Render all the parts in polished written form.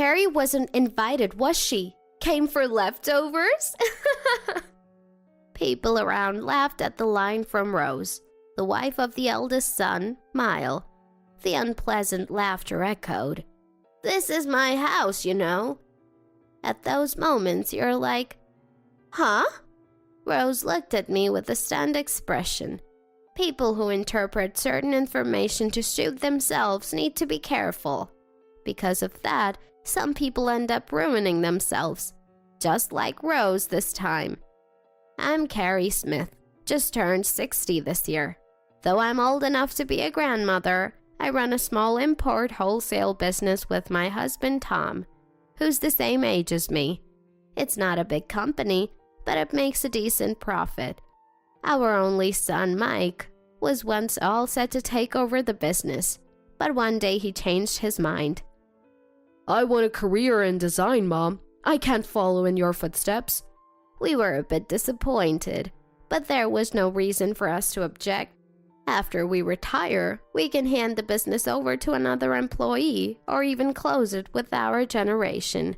Carrie wasn't invited, was she? Came for leftovers? People around laughed at the line from Rose, the wife of the eldest son, Mile. The unpleasant laughter echoed. This is my house, you know. At those moments, you're like, huh? Rose looked at me with a stunned expression. People who interpret certain information to suit themselves need to be careful. Because of that, some people end up ruining themselves. Just like Rose this time. I'm Carrie Smith, just turned 60 this year. Though I'm old enough to be a grandmother, I run a small import wholesale business with my husband Tom, who's the same age as me. It's not a big company, but it makes a decent profit. Our only son, Mike, was once all set to take over the business, but one day he changed his mind. I want a career in design, Mom. I can't follow in your footsteps. We were a bit disappointed, but there was no reason for us to object. After we retire, we can hand the business over to another employee or even close it with our generation.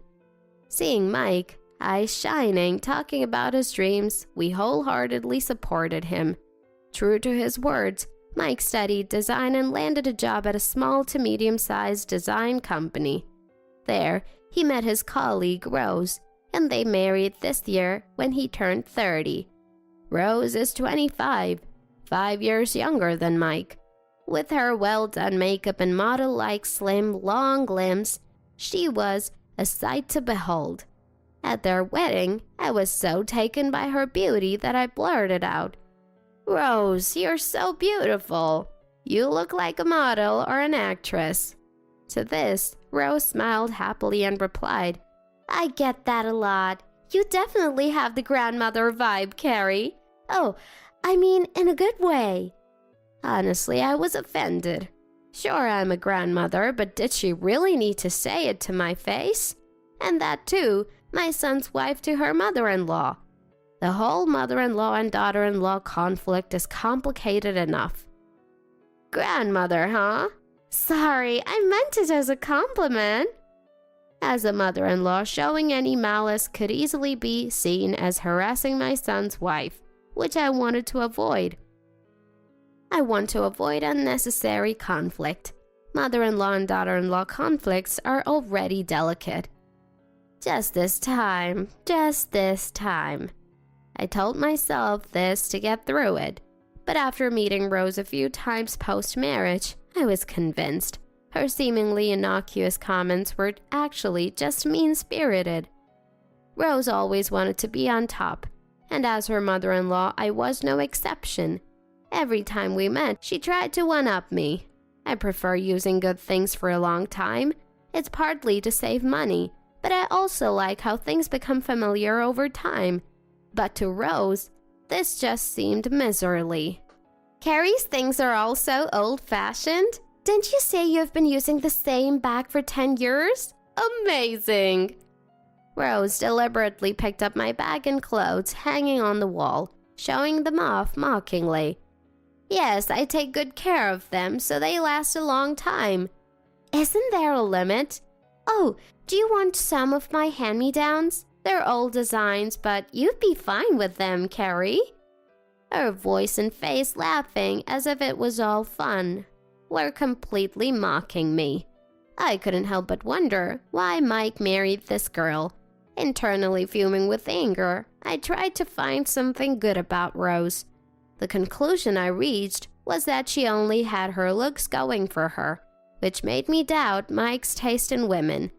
Seeing Mike, eyes shining, talking about his dreams, we wholeheartedly supported him. True to his words, Mike studied design and landed a job at a small to medium-sized design company. There, he met his colleague Rose, and they married this year when he turned 30. Rose is 25, 5 years younger than Mike. With her well-done makeup and model-like slim, long limbs, she was a sight to behold. At their wedding, I was so taken by her beauty that I blurted out, Rose, you're so beautiful. You look like a model or an actress. To this, Rose smiled happily and replied, I get that a lot. You definitely have the grandmother vibe, Carrie. Oh, I mean in a good way. Honestly, I was offended. Sure, I'm a grandmother, but did she really need to say it to my face? And that too, my son's wife to her mother-in-law. The whole mother-in-law and daughter-in-law conflict is complicated enough. Grandmother, huh? Sorry, I meant it as a compliment. As a mother-in-law, showing any malice could easily be seen as harassing my son's wife, which I wanted to avoid. I want to avoid unnecessary conflict. Mother-in-law and daughter-in-law conflicts are already delicate. Just this time. I told myself this to get through it, but after meeting Rose a few times post-marriage, I was convinced her seemingly innocuous comments were actually just mean-spirited. Rose always wanted to be on top, and as her mother-in-law, I was no exception. Every time we met, she tried to one-up me. I prefer using good things for a long time. It's partly to save money, but I also like how things become familiar over time. But to Rose, this just seemed miserly. Carrie's things are all so old-fashioned. Didn't you say you have been using the same bag for 10 years? Amazing! Rose deliberately picked up my bag and clothes hanging on the wall, showing them off mockingly. Yes, I take good care of them so they last a long time. Isn't there a limit? Oh, do you want some of my hand-me-downs? They're old designs, but you'd be fine with them, Carrie. Her voice and face laughing as if it was all fun, were completely mocking me. I couldn't help but wonder why Mike married this girl. Internally fuming with anger, I tried to find something good about Rose. The conclusion I reached was that she only had her looks going for her, which made me doubt Mike's taste in women.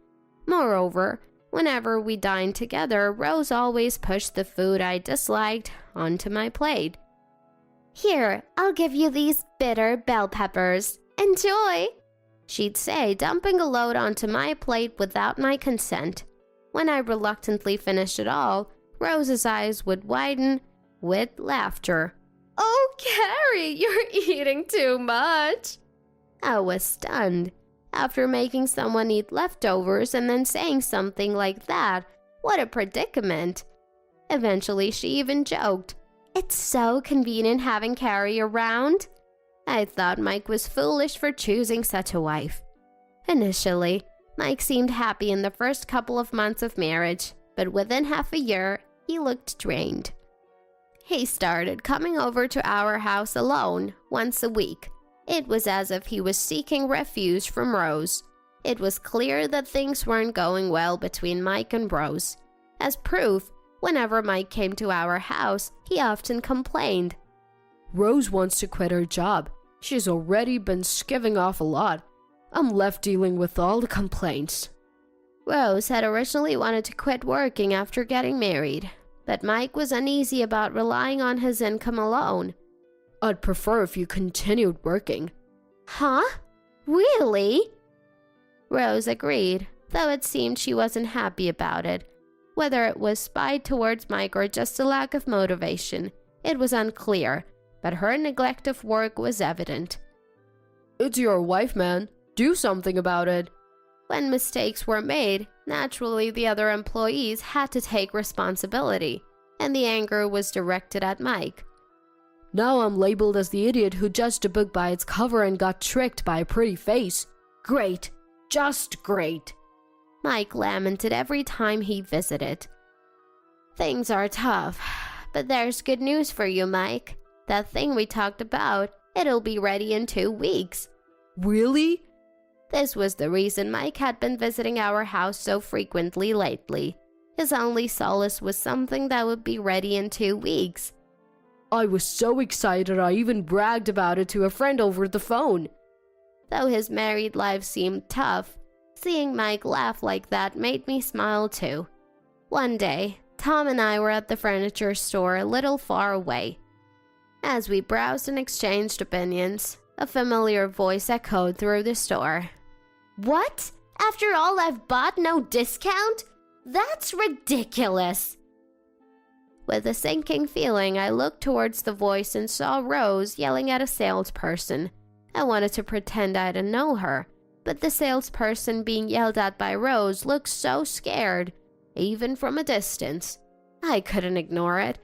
Moreover, whenever we dined together, Rose always pushed the food I disliked onto my plate. Here, I'll give you these bitter bell peppers. Enjoy! She'd say, dumping a load onto my plate without my consent. When I reluctantly finished it all, Rose's eyes would widen with laughter. Oh, Carrie, you're eating too much! I was stunned. After making someone eat leftovers and then saying something like that, what a predicament. Eventually, she even joked, It's so convenient having Carrie around. I thought Mike was foolish for choosing such a wife. Initially, Mike seemed happy in the first couple of months of marriage, but within half a year, he looked drained. He started coming over to our house alone once a week. It was as if he was seeking refuge from Rose. It was clear that things weren't going well between Mike and Rose. As proof, whenever Mike came to our house, he often complained. Rose wants to quit her job. She's already been skiving off a lot. I'm left dealing with all the complaints. Rose had originally wanted to quit working after getting married, but Mike was uneasy about relying on his income alone. I'd prefer if you continued working. Huh? Really? Rose agreed, though it seemed she wasn't happy about it. Whether it was spite towards Mike or just a lack of motivation, it was unclear, but her neglect of work was evident. It's your wife, man. Do something about it. When mistakes were made, naturally the other employees had to take responsibility, and the anger was directed at Mike. Now I'm labeled as the idiot who judged a book by its cover and got tricked by a pretty face. Great. Just great. Mike lamented every time he visited. Things are tough, but there's good news for you, Mike. That thing we talked about, it'll be ready in 2 weeks. Really? This was the reason Mike had been visiting our house so frequently lately. His only solace was something that would be ready in 2 weeks. I was so excited I even bragged about it to a friend over the phone. Though his married life seemed tough, seeing Mike laugh like that made me smile too. One day, Tom and I were at the furniture store a little far away. As we browsed and exchanged opinions, a familiar voice echoed through the store. What? After all I've bought, no discount? That's ridiculous! With a sinking feeling, I looked towards the voice and saw Rose yelling at a salesperson. I wanted to pretend I didn't know her, but the salesperson being yelled at by Rose looked so scared, even from a distance. I couldn't ignore it.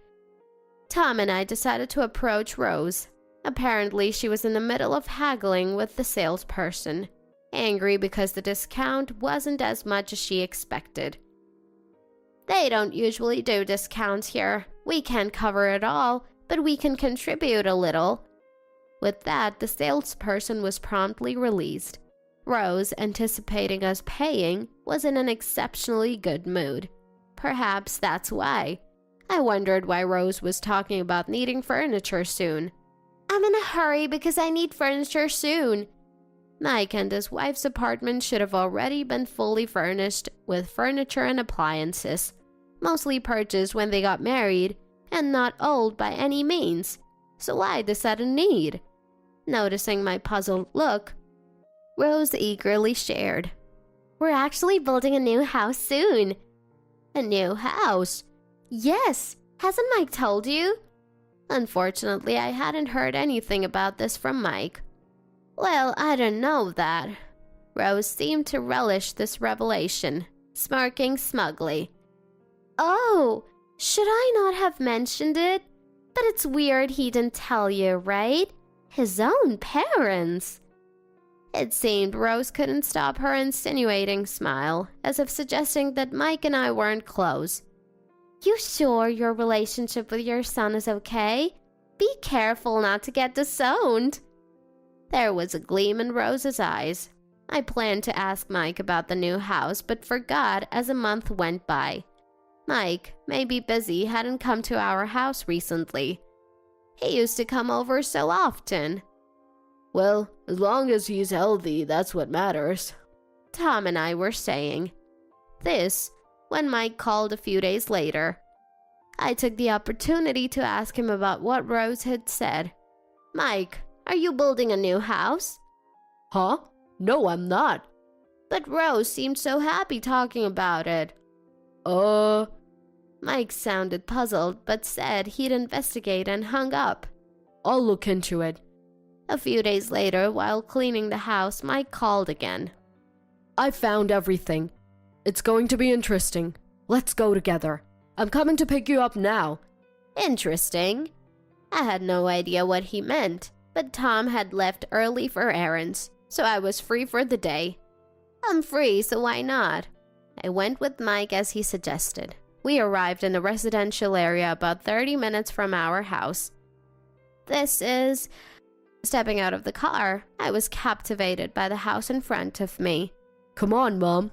Tom and I decided to approach Rose. Apparently, she was in the middle of haggling with the salesperson, angry because the discount wasn't as much as she expected. They don't usually do discounts here. We can't cover it all, but we can contribute a little. With that, the salesperson was promptly released. Rose, anticipating us paying, was in an exceptionally good mood. Perhaps that's why. I wondered why Rose was talking about needing furniture soon. I'm in a hurry because I need furniture soon. Mike and his wife's apartment should have already been fully furnished with furniture and appliances, mostly purchased when they got married, and not old by any means. So why the sudden need? Noticing my puzzled look, Rose eagerly shared. We're actually building a new house soon. A new house? Yes, hasn't Mike told you? Unfortunately, I hadn't heard anything about this from Mike. Well, I don't know that. Rose seemed to relish this revelation, smirking smugly. Oh, should I not have mentioned it? But it's weird he didn't tell you, right? His own parents. It seemed Rose couldn't stop her insinuating smile, as if suggesting that Mike and I weren't close. You sure your relationship with your son is okay? Be careful not to get disowned. There was a gleam in Rose's eyes. I planned to ask Mike about the new house, but forgot as a month went by. Mike, maybe busy, hadn't come to our house recently. He used to come over so often. Well, as long as he's healthy, that's what matters. Tom and I were saying. This, when Mike called a few days later. I took the opportunity to ask him about what Rose had said. Mike, are you building a new house? Huh? No, I'm not. But Rose seemed so happy talking about it. Mike sounded puzzled, but said he'd investigate and hung up. I'll look into it. A few days later, while cleaning the house, Mike called again. I found everything. It's going to be interesting. Let's go together. I'm coming to pick you up now. Interesting? I had no idea what he meant, but Tom had left early for errands, so I was free for the day. I'm free, so why not? I went with Mike as he suggested. We arrived in a residential area about 30 minutes from our house. Stepping out of the car, I was captivated by the house in front of me. Come on, Mom.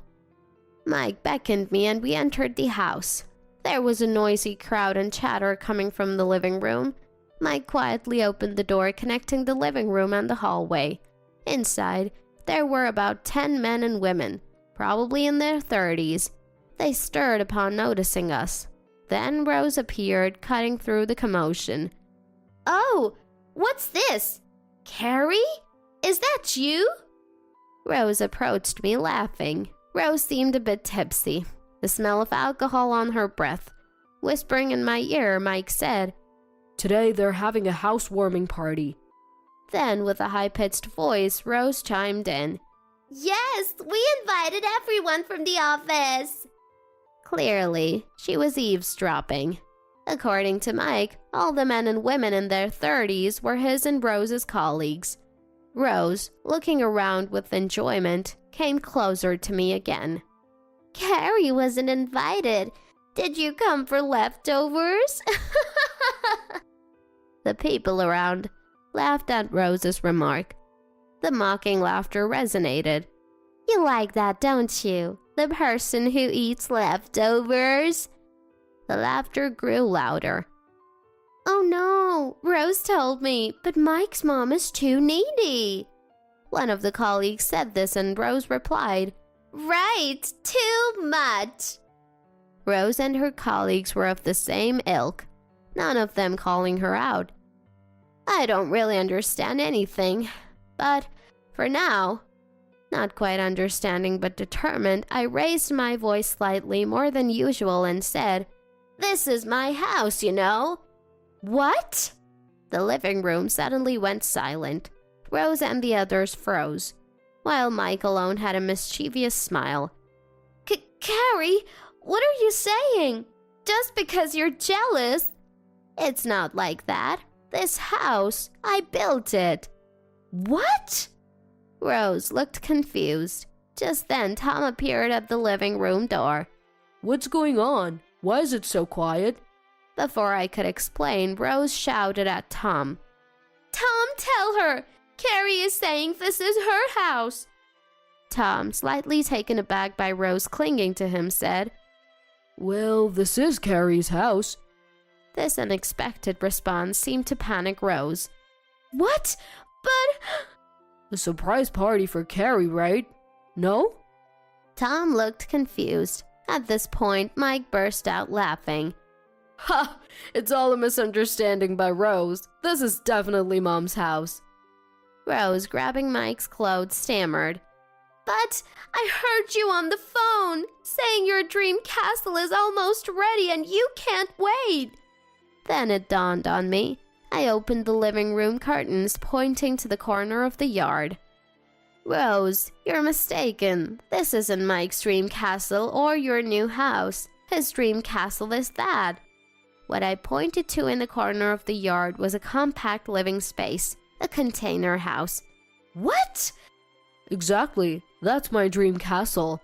Mike beckoned me and we entered the house. There was a noisy crowd and chatter coming from the living room. Mike quietly opened the door connecting the living room and the hallway. Inside, there were about 10 men and women, probably in their 30s. They stirred upon noticing us. Then Rose appeared, cutting through the commotion. "Oh, what's this? Carrie? Is that you?" Rose approached me laughing. Rose seemed a bit tipsy, the smell of alcohol on her breath. Whispering in my ear, Mike said, Today they're having a housewarming party. Then, with a high-pitched voice, Rose chimed in. "Yes, we invited everyone from the office." Clearly, she was eavesdropping. According to Mike, all the men and women in their 30s were his and Rose's colleagues. Rose, looking around with enjoyment, came closer to me again. "Carrie wasn't invited. Did you come for leftovers?" The people around laughed at Rose's remark. The mocking laughter resonated. "You like that, don't you? The person who eats leftovers?" The laughter grew louder. "Oh no, Rose told me, but Mike's mom is too needy." One of the colleagues said this and Rose replied, "Right, too much." Rose and her colleagues were of the same ilk, none of them calling her out. I don't really understand anything, but for now, not quite understanding but determined, I raised my voice slightly more than usual and said, "This is my house, you know." "What?" The living room suddenly went silent. Rose and the others froze, while Mike alone had a mischievous smile. Carrie, what are you saying? Just because you're jealous?" "It's not like that. This house, I built it." "What?" Rose looked confused. Just then, Tom appeared at the living room door. What's going on? Why is it so quiet? Before I could explain, Rose shouted at Tom. "Tom, tell her! Carrie is saying this is her house." Tom, slightly taken aback by Rose clinging to him, said, Well, this is Carrie's house. This unexpected response seemed to panic Rose. "What? But—" A surprise party for Carrie, right? No? Tom looked confused. At this point, Mike burst out laughing. Ha! It's all a misunderstanding by Rose. This is definitely Mom's house. Rose, grabbing Mike's clothes, stammered. "But I heard you on the phone, saying your dream castle is almost ready and you can't wait." Then it dawned on me. I opened the living room curtains, pointing to the corner of the yard. "Rose, you're mistaken. This isn't Mike's dream castle or your new house. His dream castle is that." What I pointed to in the corner of the yard was a compact living space, a container house. "What?" Exactly. That's my dream castle.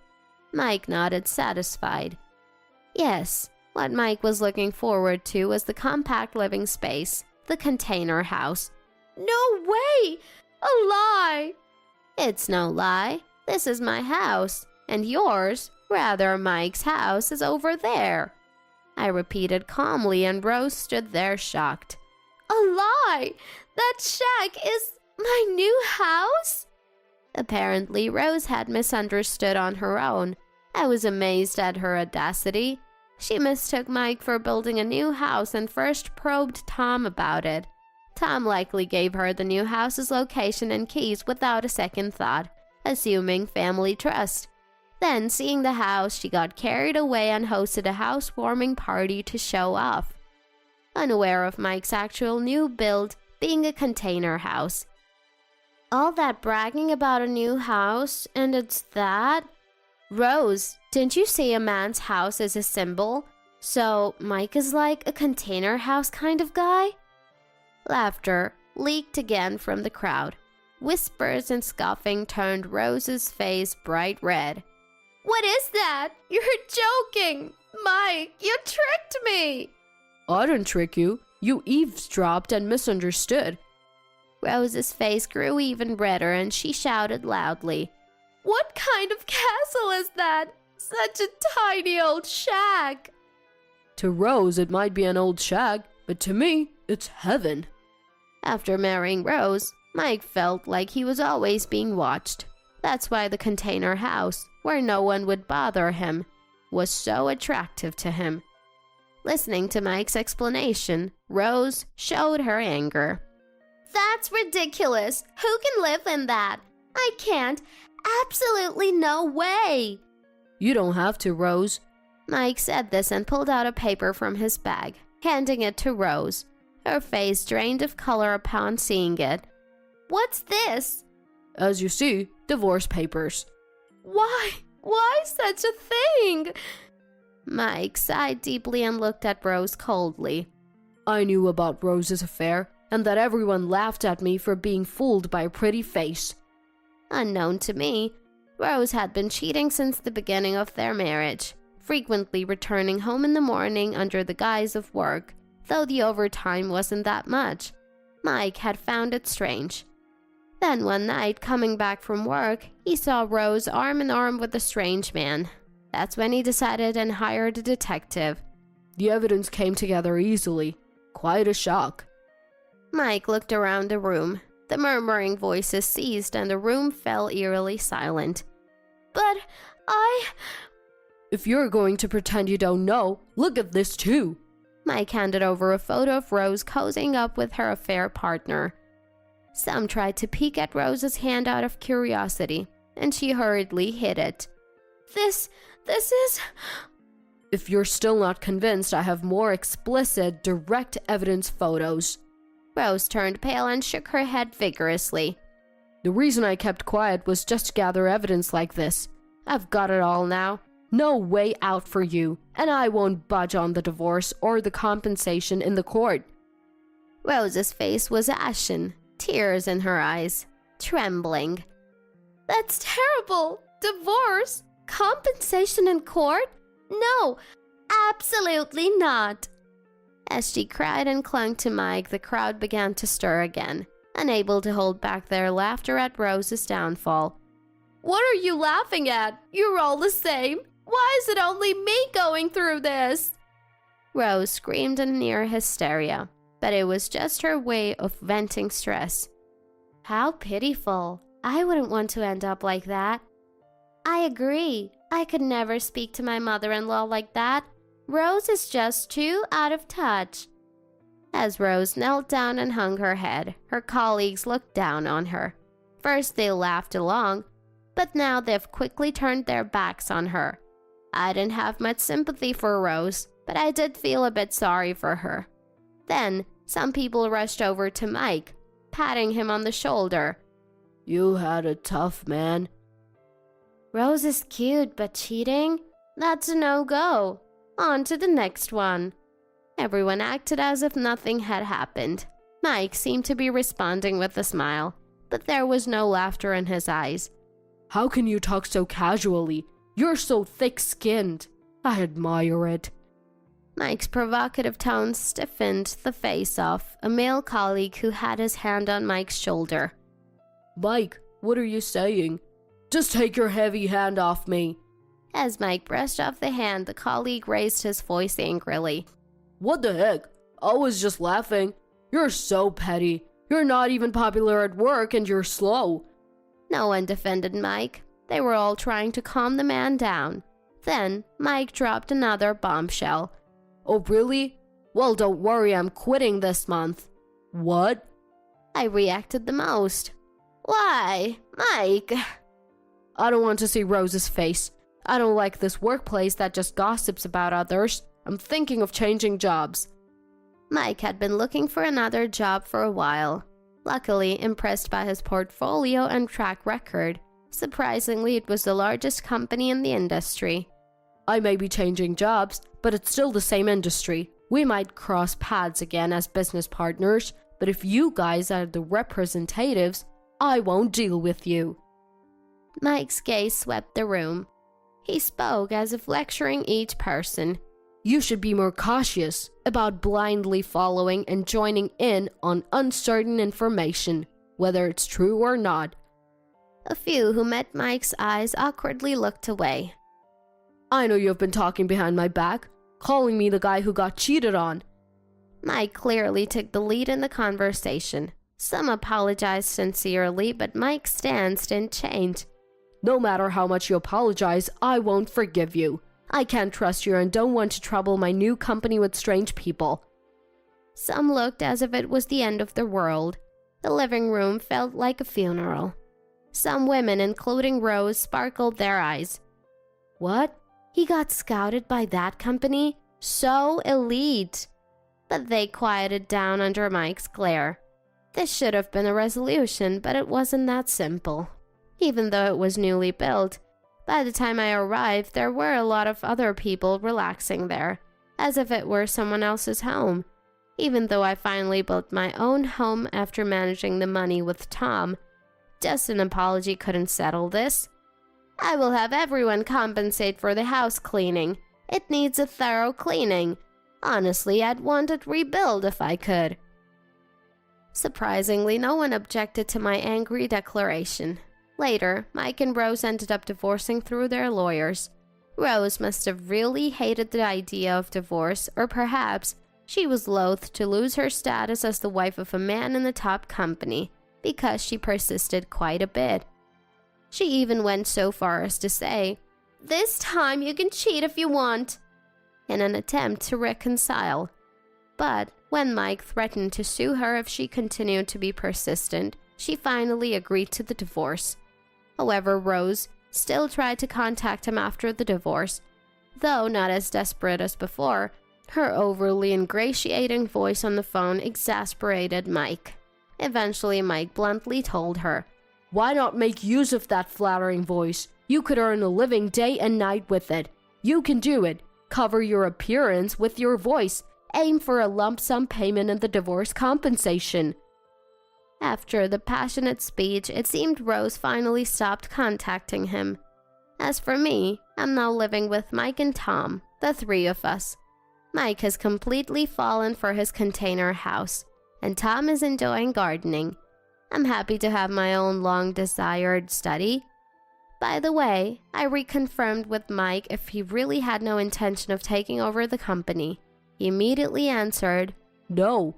Mike nodded, satisfied. Yes, what Mike was looking forward to was the compact living space, the container house. "No way! A lie!" "It's no lie. This is my house, and yours, rather Mike's house, is over there." I repeated calmly, and Rose stood there shocked. "A lie! That shack is my new house?" Apparently, Rose had misunderstood on her own. I was amazed at her audacity. She mistook Mike for building a new house and first probed Tom about it. Tom likely gave her the new house's location and keys without a second thought, assuming family trust. Then, seeing the house, she got carried away and hosted a housewarming party to show off. Unaware of Mike's actual new build being a container house. All that bragging about a new house, and it's that? Rose, didn't you say a man's house is a symbol? So Mike is like a container house kind of guy? Laughter leaked again from the crowd. Whispers and scoffing turned Rose's face bright red. "What is that? You're joking! Mike, you tricked me!" I didn't trick you. You eavesdropped and misunderstood. Rose's face grew even redder and she shouted loudly, "What kind of castle is that? Such a tiny old shack!" To Rose, it might be an old shack, but to me, it's heaven. After marrying Rose, Mike felt like he was always being watched. That's why the container house, where no one would bother him, was so attractive to him. Listening to Mike's explanation, Rose showed her anger. "That's ridiculous. Who can live in that? I can't. Absolutely no way." You don't have to, Rose. Mike said this and pulled out a paper from his bag, handing it to Rose. Her face drained of color upon seeing it. "What's this?" As you see, divorce papers. Why? Why such a thing? Mike sighed deeply and looked at Rose coldly. I knew about Rose's affair, and that everyone laughed at me for being fooled by a pretty face. Unknown to me, Rose had been cheating since the beginning of their marriage, frequently returning home in the morning under the guise of work, though the overtime wasn't that much. Mike had found it strange. Then one night, coming back from work, he saw Rose arm in arm with a strange man. That's when he decided and hired a detective. The evidence came together easily. Quite a shock. Mike looked around the room. The murmuring voices ceased and the room fell eerily silent. But If you're going to pretend you don't know, look at this too. Mike handed over a photo of Rose cozying up with her affair partner. Some tried to peek at Rose's hand out of curiosity, and she hurriedly hid it. This is... If you're still not convinced, I have more explicit, direct evidence photos. Rose turned pale and shook her head vigorously. The reason I kept quiet was just to gather evidence like this. I've got it all now. No way out for you, and I won't budge on the divorce or the compensation in the court. Rose's face was ashen, tears in her eyes, trembling. That's terrible! Divorce? Compensation in court? No, absolutely not! As she cried and clung to Mike, the crowd began to stir again, unable to hold back their laughter at Rose's downfall. What are you laughing at? You're all the same. Why is it only me going through this? Rose screamed in near hysteria, but it was just her way of venting stress. How pitiful. I wouldn't want to end up like that. I agree. I could never speak to my mother-in-law like that. Rose is just too out of touch. As Rose knelt down and hung her head, her colleagues looked down on her. First they laughed along, but now they've quickly turned their backs on her. I didn't have much sympathy for Rose, but I did feel a bit sorry for her. Then some people rushed over to Mike, patting him on the shoulder. You had it tough, man. Rose is cute, but cheating? That's a no-go. On to the next one. Everyone acted as if nothing had happened. Mike seemed to be responding with a smile, but there was no laughter in his eyes. How can you talk so casually? You're so thick-skinned. I admire it. Mike's provocative tone stiffened the face of a male colleague who had his hand on Mike's shoulder. Mike, what are you saying? Just take your heavy hand off me. As Mike brushed off the hand, the colleague raised his voice angrily. What the heck? I was just laughing. You're so petty. You're not even popular at work and you're slow. No one defended Mike. They were all trying to calm the man down. Then Mike dropped another bombshell. Oh, really? Well, don't worry, I'm quitting this month. What? I reacted the most. Why, Mike? I don't want to see Rose's face. I don't like this workplace that just gossips about others. I'm thinking of changing jobs. Mike had been looking for another job for a while. Luckily, impressed by his portfolio and track record, surprisingly, it was the largest company in the industry. I may be changing jobs, but it's still the same industry. We might cross paths again as business partners, but if you guys are the representatives, I won't deal with you." Mike's gaze swept the room. He spoke as if lecturing each person. "You should be more cautious about blindly following and joining in on uncertain information, whether it's true or not." A few who met Mike's eyes awkwardly looked away. "I know you've been talking behind my back, calling me the guy who got cheated on." Mike clearly took the lead in the conversation. Some apologized sincerely, but Mike's stance didn't change. "No matter how much you apologize, I won't forgive you. I can't trust you and don't want to trouble my new company with strange people." Some looked as if it was the end of the world. The living room felt like a funeral. Some women, including Rose, sparkled their eyes. What? He got scouted by that company? So elite. But they quieted down under Mike's glare. This should have been a resolution, but it wasn't that simple. Even though it was newly built, by the time I arrived, there were a lot of other people relaxing there, as if it were someone else's home. Even though I finally built my own home after managing the money with Tom, just an apology couldn't settle this. I will have everyone compensate for the house cleaning. It needs a thorough cleaning. Honestly, I'd want it rebuilt if I could. Surprisingly, no one objected to my angry declaration. Later, Mike and Rose ended up divorcing through their lawyers. Rose must have really hated the idea of divorce, or perhaps she was loath to lose her status as the wife of a man in the top company, because she persisted quite a bit. She even went so far as to say, "This time you can cheat if you want," in an attempt to reconcile. But when Mike threatened to sue her if she continued to be persistent, she finally agreed to the divorce. However, Rose still tried to contact him after the divorce. Though not as desperate as before, her overly ingratiating voice on the phone exasperated Mike. Eventually, Mike bluntly told her, "Why not make use of that flattering voice? You could earn a living day and night with it. You can do it. Cover your appearance with your voice. Aim for a lump sum payment in the divorce compensation." After the passionate speech, it seemed Rose finally stopped contacting him. As for me, I'm now living with Mike and Tom, the three of us. Mike has completely fallen for his container house, and Tom is enjoying gardening. I'm happy to have my own long-desired study. By the way, I reconfirmed with Mike if he really had no intention of taking over the company. He immediately answered, "No."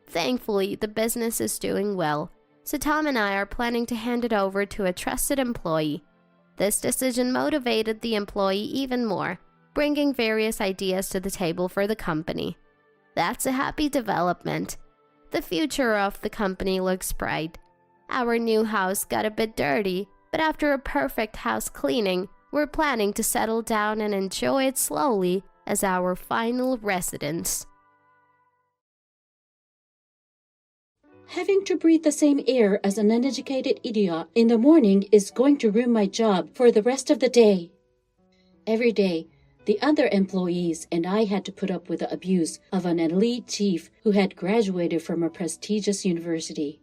Thankfully, the business is doing well, so Tom and I are planning to hand it over to a trusted employee. This decision motivated the employee even more, bringing various ideas to the table for the company. That's a happy development. The future of the company looks bright. Our new house got a bit dirty, but after a perfect house cleaning, we're planning to settle down and enjoy it slowly as our final residence. Having to breathe the same air as an uneducated idiot in the morning is going to ruin my job for the rest of the day. Every day, the other employees and I had to put up with the abuse of an elite chief who had graduated from a prestigious university.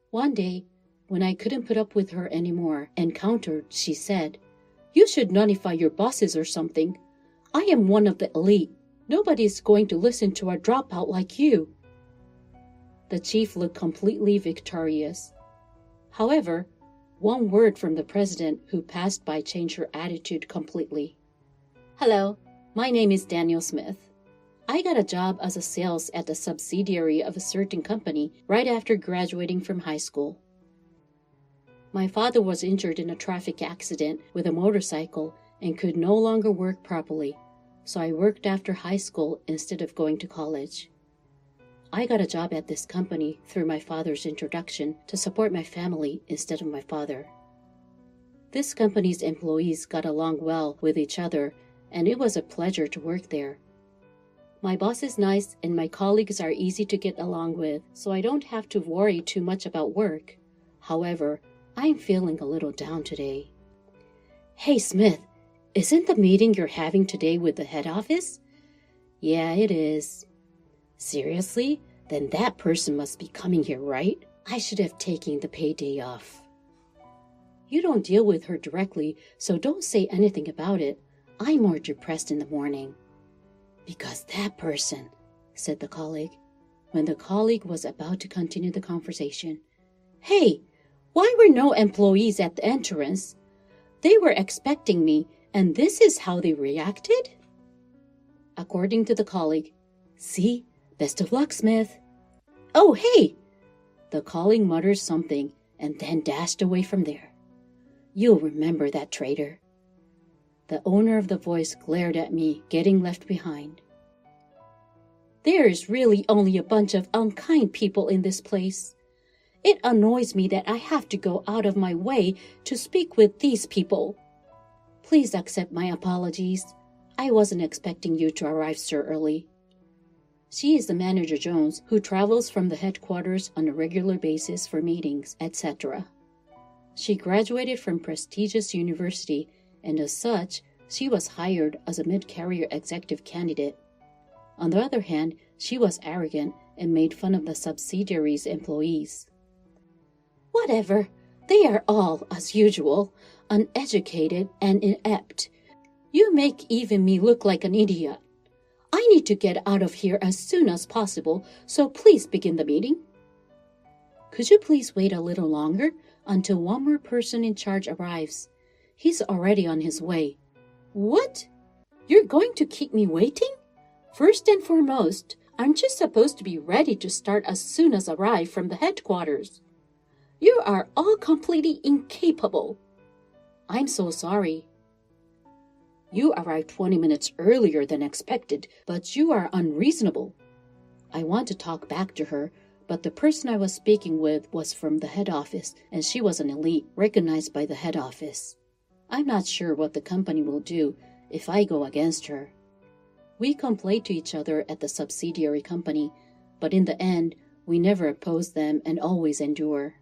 One day, when I couldn't put up with her anymore and countered, she said, "You should notify your bosses or something. I am one of the elite. Nobody's going to listen to a dropout like you." The chief looked completely victorious. However, one word from the president who passed by changed her attitude completely. "Hello, my name is Daniel Smith. I got a job as a sales at a subsidiary of a certain company right after graduating from high school. My father was injured in a traffic accident with a motorcycle and could no longer work properly, so I worked after high school instead of going to college. I got a job at this company through my father's introduction to support my family instead of my father. This company's employees got along well with each other, and it was a pleasure to work there. My boss is nice and my colleagues are easy to get along with, so I don't have to worry too much about work. However, I'm feeling a little down today." "Hey Smith, isn't the meeting you're having today with the head office?" "Yeah, it is." "Seriously? Then that person must be coming here, right?" I should have taken the payday off. You don't deal with her directly, so don't say anything about it. I'm more depressed in the morning. Because that person, said the colleague, when the colleague was about to continue the conversation. Hey, why were no employees at the entrance? They were expecting me, and this is how they reacted? According to the colleague, see, best of luck, Smith. Oh, hey! The colleague muttered something and then dashed away from there. You'll remember that traitor. The owner of the voice glared at me, getting left behind. There is really only a bunch of unkind people in this place. It annoys me that I have to go out of my way to speak with these people. Please accept my apologies. I wasn't expecting you to arrive so early. She is the manager Jones, who travels from the headquarters on a regular basis for meetings, etc. She graduated from prestigious university, and as such, she was hired as a mid-career executive candidate. On the other hand, she was arrogant and made fun of the subsidiary's employees. Whatever, they are all, as usual, uneducated and inept. You make even me look like an idiot. I need to get out of here as soon as possible, so please begin the meeting. Could you please wait a little longer until one more person in charge arrives? He's already on his way. What? You're going to keep me waiting? First and foremost, aren't you supposed to be ready to start as soon as arrive from the headquarters? You are all completely incapable. I'm so sorry. You arrived 20 minutes earlier than expected, but you are unreasonable. I want to talk back to her, but the person I was speaking with was from the head office, and she was an elite recognized by the head office. I'm not sure what the company will do if I go against her. We complained to each other at the subsidiary company, but in the end, we never oppose them and always endure.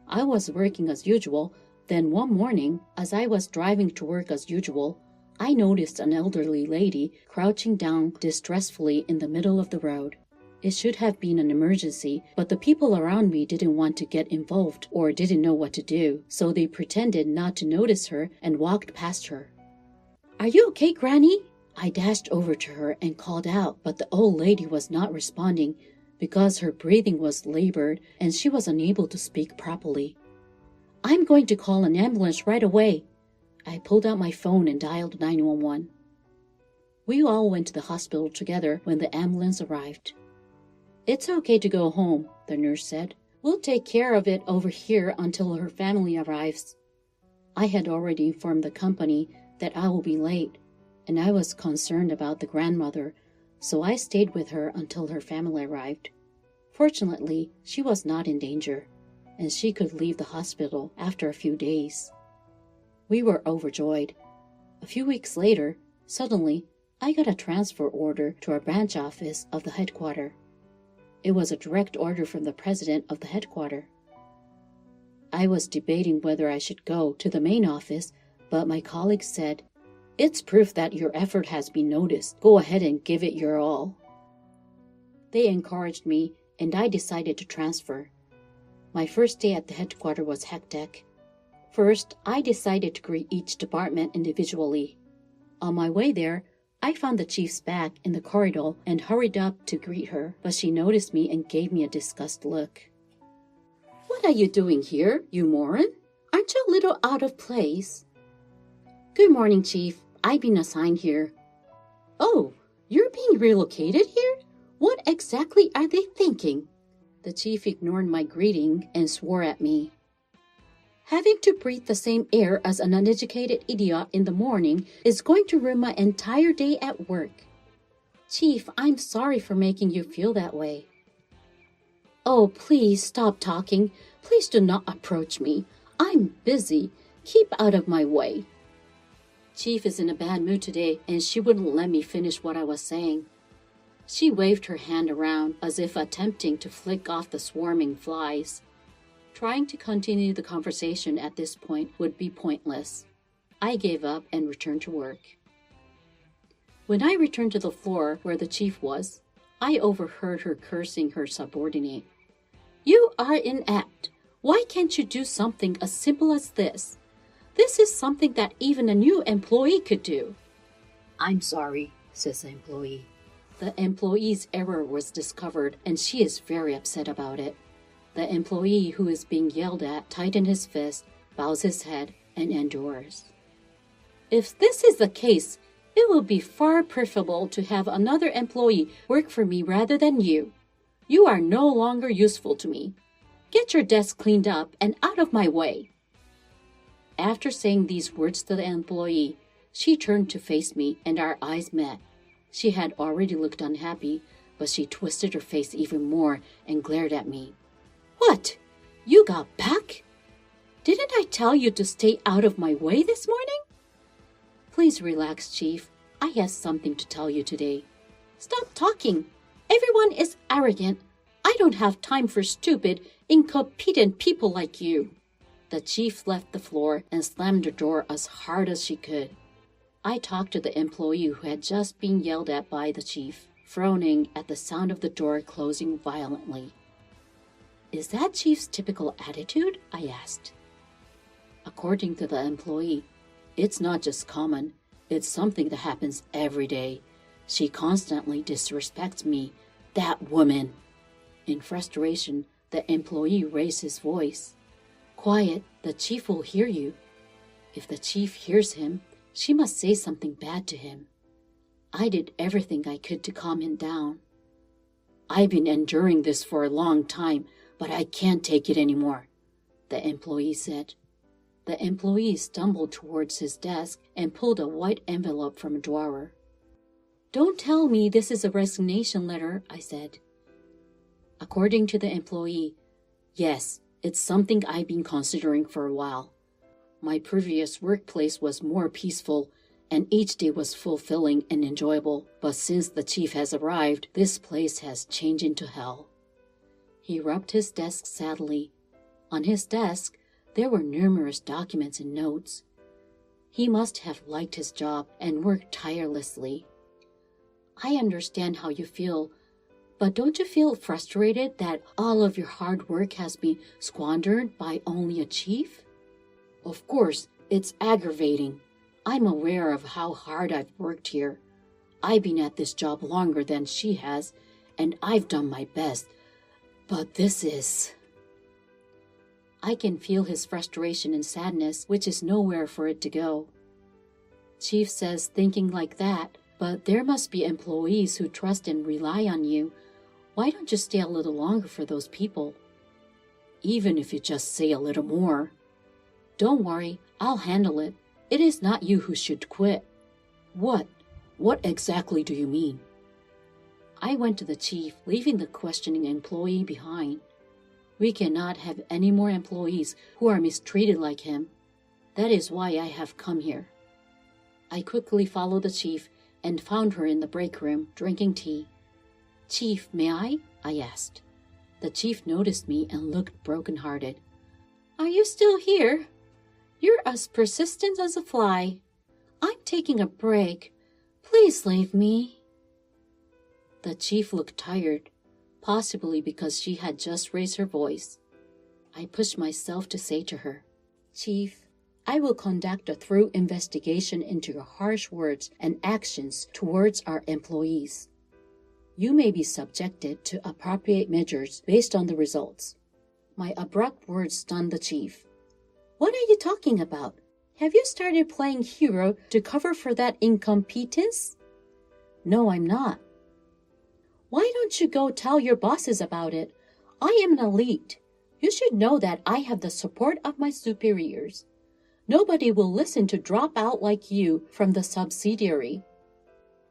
I was working as usual. Then one morning, as I was driving to work as usual, I noticed an elderly lady crouching down distressfully in the middle of the road. It should have been an emergency, but the people around me didn't want to get involved or didn't know what to do, so they pretended not to notice her and walked past her. Are you okay, Granny? I dashed over to her and called out, but the old lady was not responding because her breathing was labored and she was unable to speak properly. I'm going to call an ambulance right away. I pulled out my phone and dialed 911. We all went to the hospital together when the ambulance arrived. It's okay to go home, the nurse said. We'll take care of it over here until her family arrives. I had already informed the company that I will be late, and I was concerned about the grandmother, so I stayed with her until her family arrived. Fortunately, she was not in danger, and she could leave the hospital after a few days. We were overjoyed. A few weeks later, suddenly, I got a transfer order to our branch office of the headquarters. It was a direct order from the president of the headquarters. I was debating whether I should go to the main office, but my colleague said, "It's proof that your effort has been noticed. Go ahead and give it your all." They encouraged me, and I decided to transfer. My first day at the headquarters was hectic. First, I decided to greet each department individually. On my way there, I found the chief's bag in the corridor and hurried up to greet her, but she noticed me and gave me a disgusted look. "What are you doing here, you moron? Aren't you a little out of place?" "Good morning, Chief. I've been assigned here." "Oh, you're being relocated here? What exactly are they thinking?" The chief ignored my greeting and swore at me. "Having to breathe the same air as an uneducated idiot in the morning is going to ruin my entire day at work." "Chief, I'm sorry for making you feel that way." "Oh, please stop talking. Please do not approach me. I'm busy. Keep out of my way." Chief is in a bad mood today, and she wouldn't let me finish what I was saying. She waved her hand around as if attempting to flick off the swarming flies. Trying to continue the conversation at this point would be pointless. I gave up and returned to work. When I returned to the floor where the chief was, I overheard her cursing her subordinate. You are inept. Why can't you do something as simple as this? This is something that even a new employee could do. I'm sorry, says the employee. The employee's error was discovered and she is very upset about it. The employee who is being yelled at tightens his fist, bows his head, and endures. If this is the case, it will be far preferable to have another employee work for me rather than you. You are no longer useful to me. Get your desk cleaned up and out of my way. After saying these words to the employee, she turned to face me and our eyes met. She had already looked unhappy, but she twisted her face even more and glared at me. What? You got back? Didn't I tell you to stay out of my way this morning? Please relax, Chief. I have something to tell you today. Stop talking. Everyone is arrogant. I don't have time for stupid, incompetent people like you. The chief left the floor and slammed the door as hard as she could. I talked to the employee who had just been yelled at by the chief, frowning at the sound of the door closing violently. Is that chief's typical attitude? I asked. According to the employee, it's not just common, it's something that happens every day. She constantly disrespects me, that woman. In frustration, the employee raised his voice. Quiet, the chief will hear you. If the chief hears him, she must say something bad to him. I did everything I could to calm him down. I've been enduring this for a long time, but I can't take it anymore, the employee said. The employee stumbled towards his desk and pulled a white envelope from a drawer. Don't tell me this is a resignation letter, I said. According to the employee, yes, it's something I've been considering for a while. My previous workplace was more peaceful, and each day was fulfilling and enjoyable, but since the chief has arrived, this place has changed into hell. He rubbed his desk sadly. On his desk, there were numerous documents and notes. He must have liked his job and worked tirelessly. I understand how you feel, but don't you feel frustrated that all of your hard work has been squandered by only a chief? Of course, it's aggravating. I'm aware of how hard I've worked here. I've been at this job longer than she has, and I've done my best. But this is... I can feel his frustration and sadness, which is nowhere for it to go. Chief says thinking like that, but there must be employees who trust and rely on you. Why don't you stay a little longer for those people? Even if you just say a little more. Don't worry, I'll handle it. It is not you who should quit. What? What exactly do you mean? I went to the chief, leaving the questioning employee behind. We cannot have any more employees who are mistreated like him. That is why I have come here. I quickly followed the chief and found her in the break room drinking tea. Chief, may I asked. The chief noticed me and looked broken-hearted. Are you still here? You're as persistent as a fly. I'm taking a break. Please leave me. The chief looked tired, possibly because she had just raised her voice. I pushed myself to say to her, Chief, I will conduct a thorough investigation into your harsh words and actions towards our employees. You may be subjected to appropriate measures based on the results. My abrupt words stunned the chief. What are you talking about? Have you started playing hero to cover for that incompetence? No, I'm not. Why don't you go tell your bosses about it? I am an elite. You should know that I have the support of my superiors. Nobody will listen to drop out like you from the subsidiary.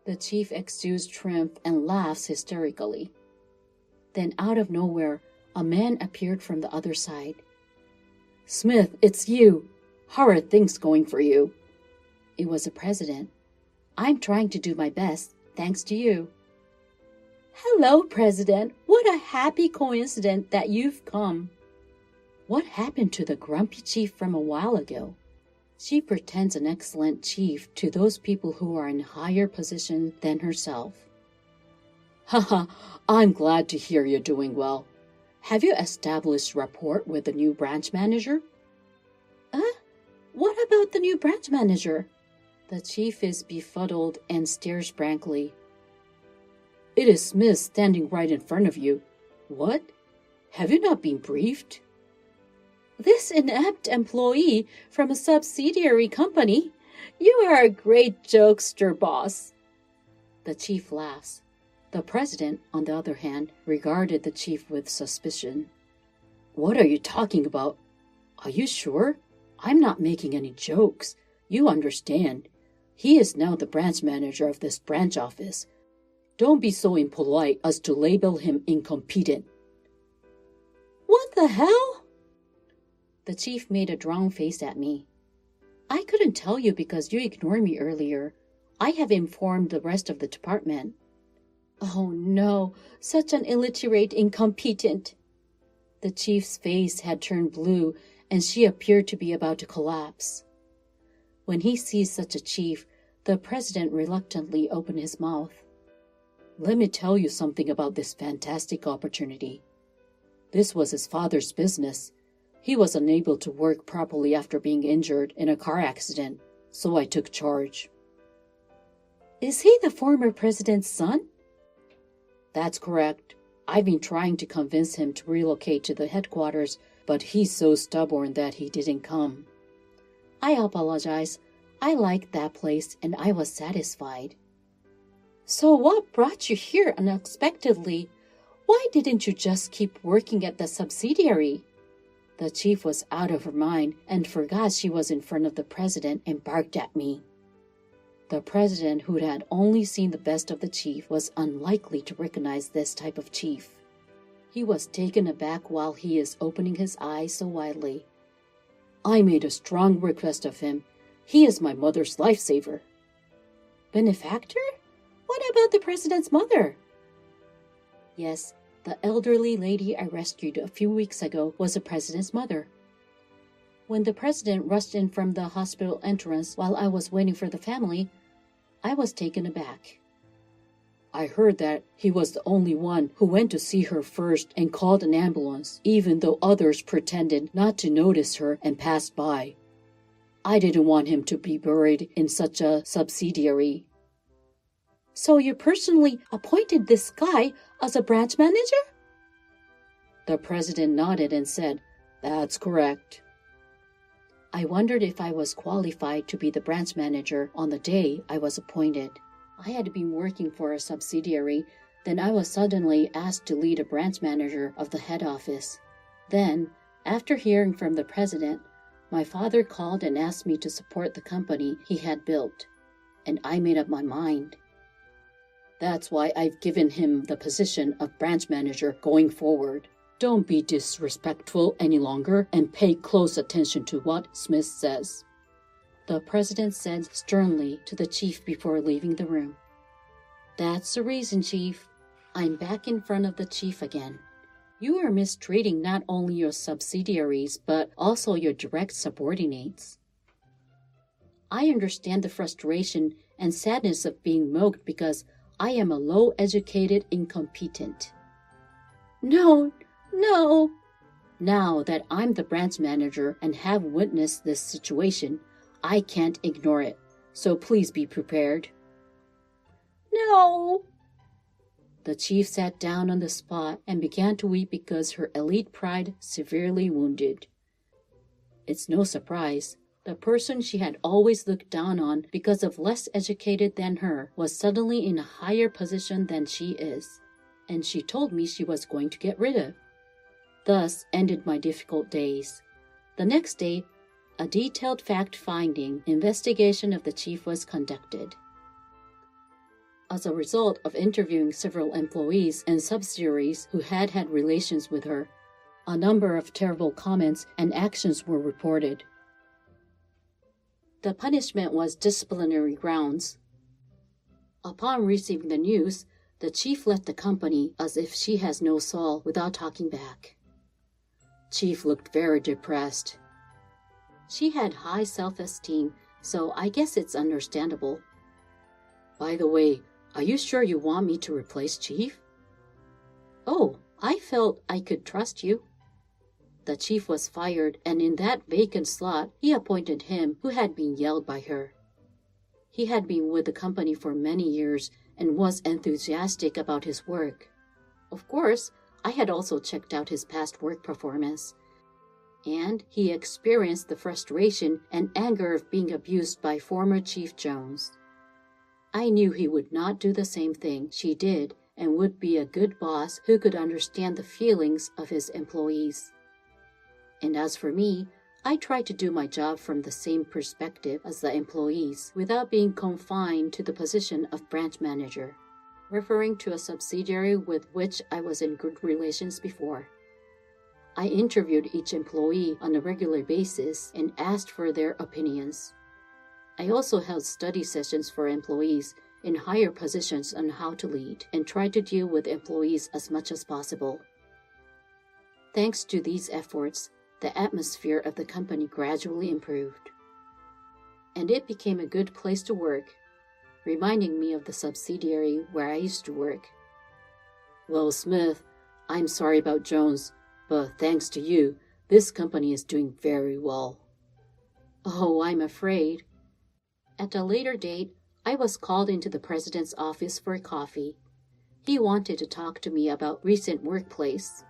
The chief exudes triumph and laughs hysterically. Then out of nowhere, a man appeared from the other side. Smith, it's you. How are things going for you? It was the president. I'm trying to do my best, thanks to you. Hello, President. What a happy coincidence that you've come. What happened to the grumpy chief from a while ago? She pretends an excellent chief to those people who are in higher position than herself. Haha, I'm glad to hear you're doing well. Have you established rapport with the new branch manager? What about the new branch manager? The chief is befuddled and stares blankly. It is Smith standing right in front of you. What? Have you not been briefed? This inept employee from a subsidiary company? You are a great jokester, boss. The chief laughs. The president, on the other hand, regarded the chief with suspicion. What are you talking about? Are you sure? I'm not making any jokes. You understand. He is now the branch manager of this branch office. Don't be so impolite as to label him incompetent. What the hell? The chief made a drawn face at me. I couldn't tell you because you ignored me earlier. I have informed the rest of the department. Oh no, such an illiterate incompetent. The chief's face had turned blue and she appeared to be about to collapse. When he sees such a chief, the president reluctantly opened his mouth. Let me tell you something about this fantastic opportunity. This was his father's business. He was unable to work properly after being injured in a car accident, so I took charge. Is he the former president's son? That's correct. I've been trying to convince him to relocate to the headquarters, but he's so stubborn that he didn't come. I apologize. I liked that place and I was satisfied. So what brought you here unexpectedly? Why didn't you just keep working at the subsidiary? The chief was out of her mind and forgot she was in front of the president and barked at me. The president, who had only seen the best of the chief, was unlikely to recognize this type of chief. He was taken aback while he is opening his eyes so widely. I made a strong request of him. He is my mother's lifesaver. Benefactor? What about the president's mother? Yes, the elderly lady I rescued a few weeks ago was the president's mother. When the president rushed in from the hospital entrance while I was waiting for the family, I was taken aback. I heard that he was the only one who went to see her first and called an ambulance, even though others pretended not to notice her and passed by. I didn't want him to be buried in such a subsidiary. So you personally appointed this guy as a branch manager? The president nodded and said, That's correct. I wondered if I was qualified to be the branch manager on the day I was appointed. I had been working for a subsidiary, then I was suddenly asked to lead a branch manager of the head office. Then, after hearing from the president, my father called and asked me to support the company he had built, and I made up my mind. That's why I've given him the position of branch manager going forward. Don't be disrespectful any longer and pay close attention to what Smith says. The president said sternly to the chief before leaving the room. That's the reason, chief. I'm back in front of the chief again. You are mistreating not only your subsidiaries, but also your direct subordinates. I understand the frustration and sadness of being mocked because I am a low-educated incompetent. No. Now that I'm the branch manager and have witnessed this situation, I can't ignore it, so please be prepared. No. The chief sat down on the spot and began to weep because her elite pride severely wounded. It's no surprise. The person she had always looked down on because of less educated than her was suddenly in a higher position than she is, and she told me she was going to get rid of. Thus ended my difficult days. The next day, a detailed fact-finding investigation of the chief was conducted. As a result of interviewing several employees and subsidiaries who had had relations with her, a number of terrible comments and actions were reported. The punishment was disciplinary grounds. Upon receiving the news, the chief left the company as if she has no soul without talking back. Chief looked very depressed. She had high self-esteem, so I guess it's understandable. By the way, are you sure you want me to replace Chief? Oh, I felt I could trust you." The chief was fired, and in that vacant slot, he appointed him who had been yelled by her. He had been with the company for many years and was enthusiastic about his work. Of course, I had also checked out his past work performance, and he experienced the frustration and anger of being abused by former Chief Jones. I knew he would not do the same thing she did and would be a good boss who could understand the feelings of his employees. And as for me, I tried to do my job from the same perspective as the employees without being confined to the position of branch manager, referring to a subsidiary with which I was in good relations before. I interviewed each employee on a regular basis and asked for their opinions. I also held study sessions for employees in higher positions on how to lead and tried to deal with employees as much as possible. Thanks to these efforts, the atmosphere of the company gradually improved, and it became a good place to work, reminding me of the subsidiary where I used to work. "Well, Smith, I'm sorry about Jones, but thanks to you, this company is doing very well." "Oh, I'm afraid." At a later date, I was called into the president's office for coffee. He wanted to talk to me about recent workplace.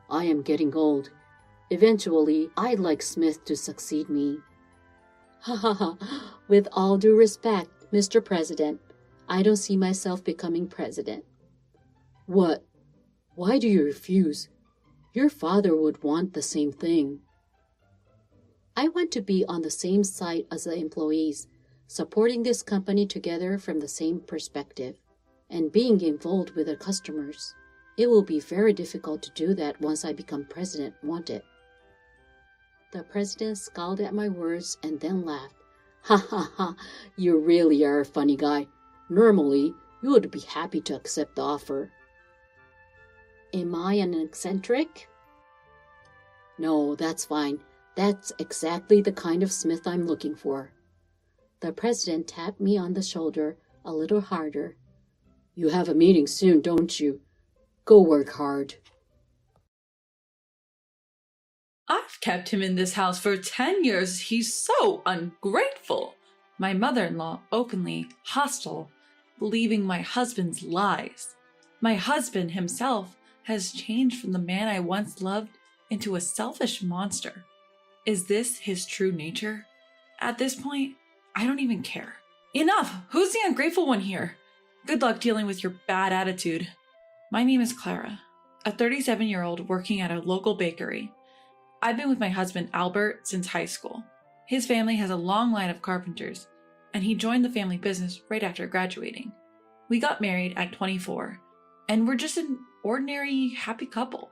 "I am getting old. Eventually, I'd like Smith to succeed me." "Ha ha ha. With all due respect, Mr. President, I don't see myself becoming president." "What? Why do you refuse? Your father would want the same thing." "I want to be on the same side as the employees, supporting this company together from the same perspective, and being involved with the customers. It will be very difficult to do that once I become president, won't it?" The president scowled at my words and then laughed. "Ha ha ha, you really are a funny guy. Normally, you would be happy to accept the offer." "Am I an eccentric?" "No, that's fine. That's exactly the kind of Smith I'm looking for." The president tapped me on the shoulder a little harder. "You have a meeting soon, don't you? Go work hard." "I've kept him in this house for 10 years. He's so ungrateful." My mother-in-law openly hostile, believing my husband's lies. My husband himself has changed from the man I once loved into a selfish monster. Is this his true nature? At this point, I don't even care. Enough! Who's the ungrateful one here? Good luck dealing with your bad attitude. My name is Clara, a 37-year-old working at a local bakery. I've been with my husband Albert since high school. His family has a long line of carpenters, and he joined the family business right after graduating. We got married at 24, and we're just an ordinary, happy couple.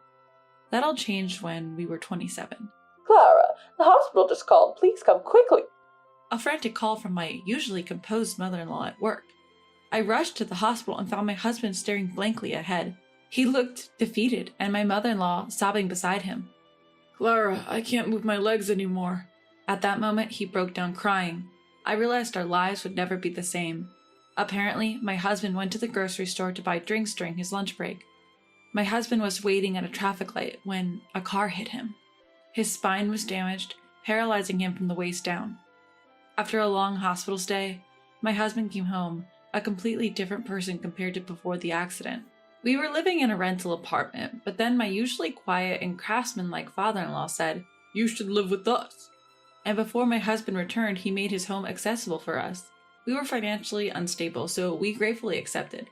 That all changed when we were 27. "Clara, the hospital just called. Please come quickly." A frantic call from my usually composed mother-in-law at work. I rushed to the hospital and found my husband staring blankly ahead. He looked defeated, and my mother-in-law sobbing beside him. "Clara, I can't move my legs anymore." At that moment, he broke down crying. I realized our lives would never be the same. Apparently, my husband went to the grocery store to buy drinks during his lunch break. My husband was waiting at a traffic light when a car hit him. His spine was damaged, paralyzing him from the waist down. After a long hospital stay, my husband came home, a completely different person compared to before the accident. We were living in a rental apartment, but then my usually quiet and craftsman-like father-in-law said, "You should live with us." And before my husband returned, he made his home accessible for us. We were financially unstable, so we gratefully accepted.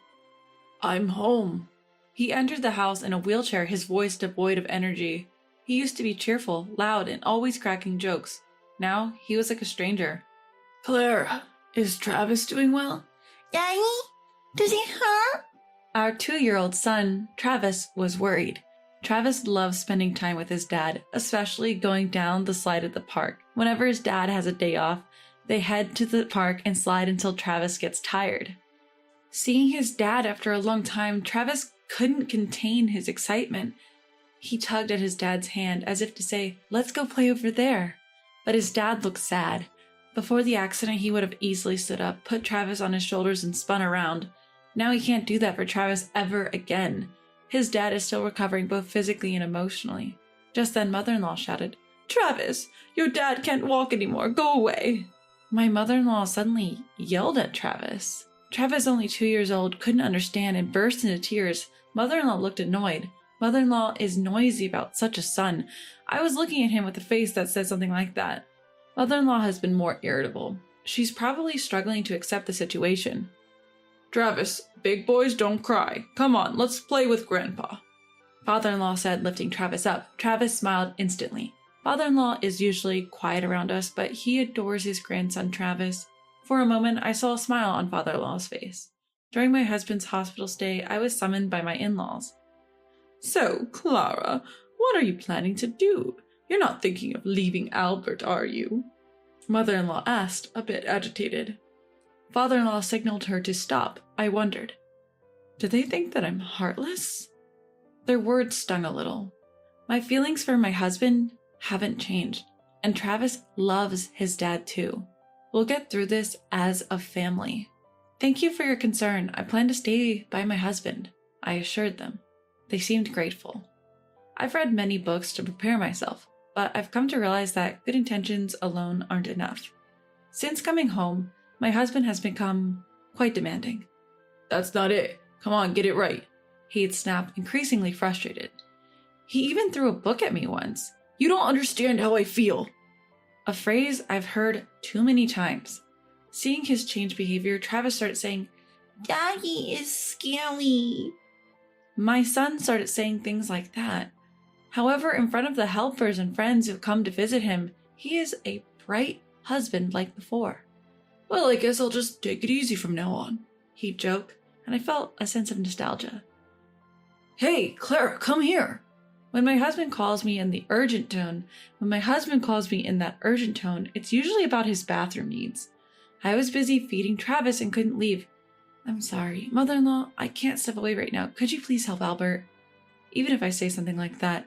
"I'm home." He entered the house in a wheelchair, his voice devoid of energy. He used to be cheerful, loud, and always cracking jokes. Now, he was like a stranger. "Clara, is Travis doing well?" "Daddy, does it hurt?" Our 2-year-old son, Travis, was worried. Travis loves spending time with his dad, especially going down the slide at the park. Whenever his dad has a day off, they head to the park and slide until Travis gets tired. Seeing his dad after a long time, Travis couldn't contain his excitement. He tugged at his dad's hand as if to say, "Let's go play over there." But his dad looked sad. Before the accident, he would have easily stood up, put Travis on his shoulders, and spun around. Now he can't do that for Travis ever again. His dad is still recovering both physically and emotionally. Just then, mother-in-law shouted, "Travis, your dad can't walk anymore. Go away." My mother-in-law suddenly yelled at Travis. Travis, only 2 years old, couldn't understand and burst into tears. Mother-in-law looked annoyed. Mother-in-law is noisy about such a son. I was looking at him with a face that said something like that. Mother-in-law has been more irritable. She's probably struggling to accept the situation. "Travis, big boys don't cry. Come on, let's play with Grandpa," father-in-law said, lifting Travis up. Travis smiled instantly. Father-in-law is usually quiet around us, but he adores his grandson Travis. For a moment, I saw a smile on father-in-law's face. During my husband's hospital stay, I was summoned by my in-laws. "So, Clara, what are you planning to do? You're not thinking of leaving Albert, are you?" Mother-in-law asked, a bit agitated. Father-in-law signaled her to stop. I wondered, do they think that I'm heartless? Their words stung a little. My feelings for my husband haven't changed, and Travis loves his dad too. We'll get through this as a family. "Thank you for your concern. I plan to stay by my husband," I assured them. They seemed grateful. I've read many books to prepare myself, but I've come to realize that good intentions alone aren't enough. Since coming home, my husband has become quite demanding. "That's not it. Come on, get it right," he'd snap, increasingly frustrated. He even threw a book at me once. "You don't understand how I feel." A phrase I've heard too many times. Seeing his changed behavior, Travis started saying, Daddy is scary. My son started saying things like that. However, in front of the helpers and friends who've come to visit him, he is a bright husband like before. "Well, I guess I'll just take it easy from now on," he'd joke, and I felt a sense of nostalgia. "Hey, Clara, come here." When my husband calls me in that urgent tone, it's usually about his bathroom needs. I was busy feeding Travis and couldn't leave. "I'm sorry, mother-in-law, I can't step away right now. Could you please help Albert?" Even if I say something like that,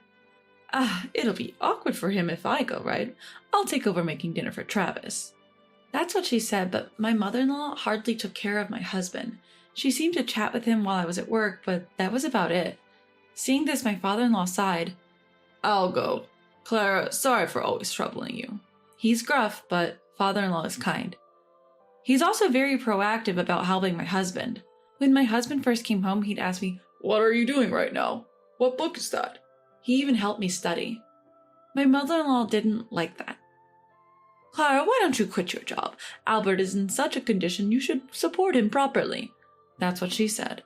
it'll be awkward for him if I go, right? I'll take over making dinner for Travis. That's what she said, but my mother-in-law hardly took care of my husband. She seemed to chat with him while I was at work, but that was about it. Seeing this, my father-in-law sighed. "I'll go. Clara, sorry for always troubling you." He's gruff, but father-in-law is kind. He's also very proactive about helping my husband. When my husband first came home, he'd ask me, "What are you doing right now? What book is that?" He even helped me study. My mother-in-law didn't like that. "Clara, why don't you quit your job? Albert is in such a condition you should support him properly." That's what she said.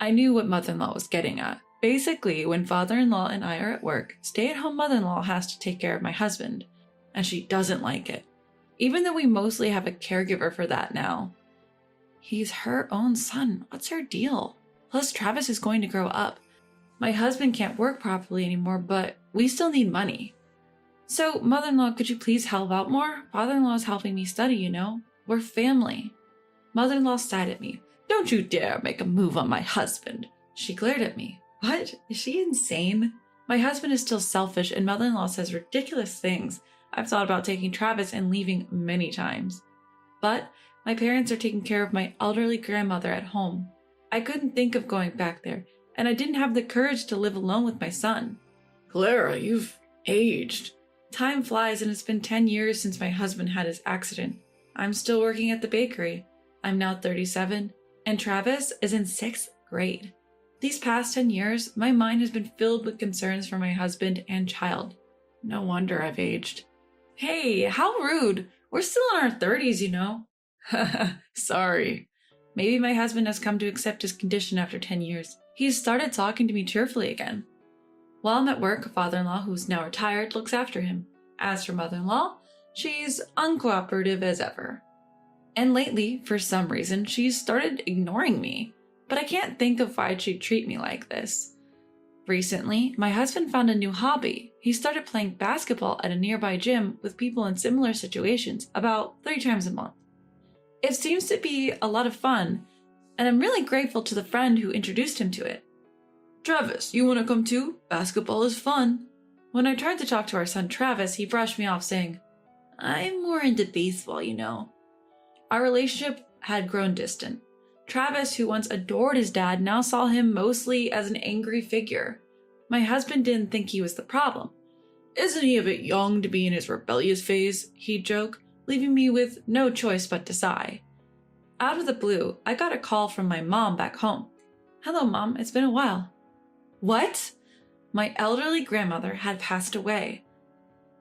I knew what mother-in-law was getting at. Basically, when father-in-law and I are at work, stay-at-home mother-in-law has to take care of my husband, and she doesn't like it. Even though we mostly have a caregiver for that now. He's her own son. What's her deal? Plus, Travis is going to grow up. My husband can't work properly anymore, but we still need money. "So, mother-in-law, could you please help out more? Father-in-law is helping me study, you know? We're family." Mother-in-law sighed at me. "Don't you dare make a move on my husband." She glared at me. What? Is she insane? My husband is still selfish, and mother-in-law says ridiculous things. I've thought about taking Travis and leaving many times. But my parents are taking care of my elderly grandmother at home. I couldn't think of going back there, and I didn't have the courage to live alone with my son. "Clara, you've aged." Time flies, and it's been 10 years since my husband had his accident. I'm still working at the bakery. I'm now 37, and Travis is in 6th grade. These past 10 years, my mind has been filled with concerns for my husband and child. No wonder I've aged. Hey, how rude. We're still in our 30s, you know. Sorry. Maybe my husband has come to accept his condition after 10 years. He's started talking to me cheerfully again. While I'm at work, a father-in-law who's now retired looks after him. As for mother-in-law, she's uncooperative as ever. And lately, for some reason, she's started ignoring me. But I can't think of why she'd treat me like this. Recently, my husband found a new hobby. He started playing basketball at a nearby gym with people in similar situations about 3 times a month. It seems to be a lot of fun, and I'm really grateful to the friend who introduced him to it. "Travis, you want to come too? Basketball is fun." When I tried to talk to our son Travis, he brushed me off saying, "I'm more into baseball, you know." Our relationship had grown distant. Travis, who once adored his dad, now saw him mostly as an angry figure. My husband didn't think he was the problem. "Isn't he a bit young to be in his rebellious phase?" he'd joke, leaving me with no choice but to sigh. Out of the blue, I got a call from my mom back home. "Hello, Mom, it's been a while." What? My elderly grandmother had passed away.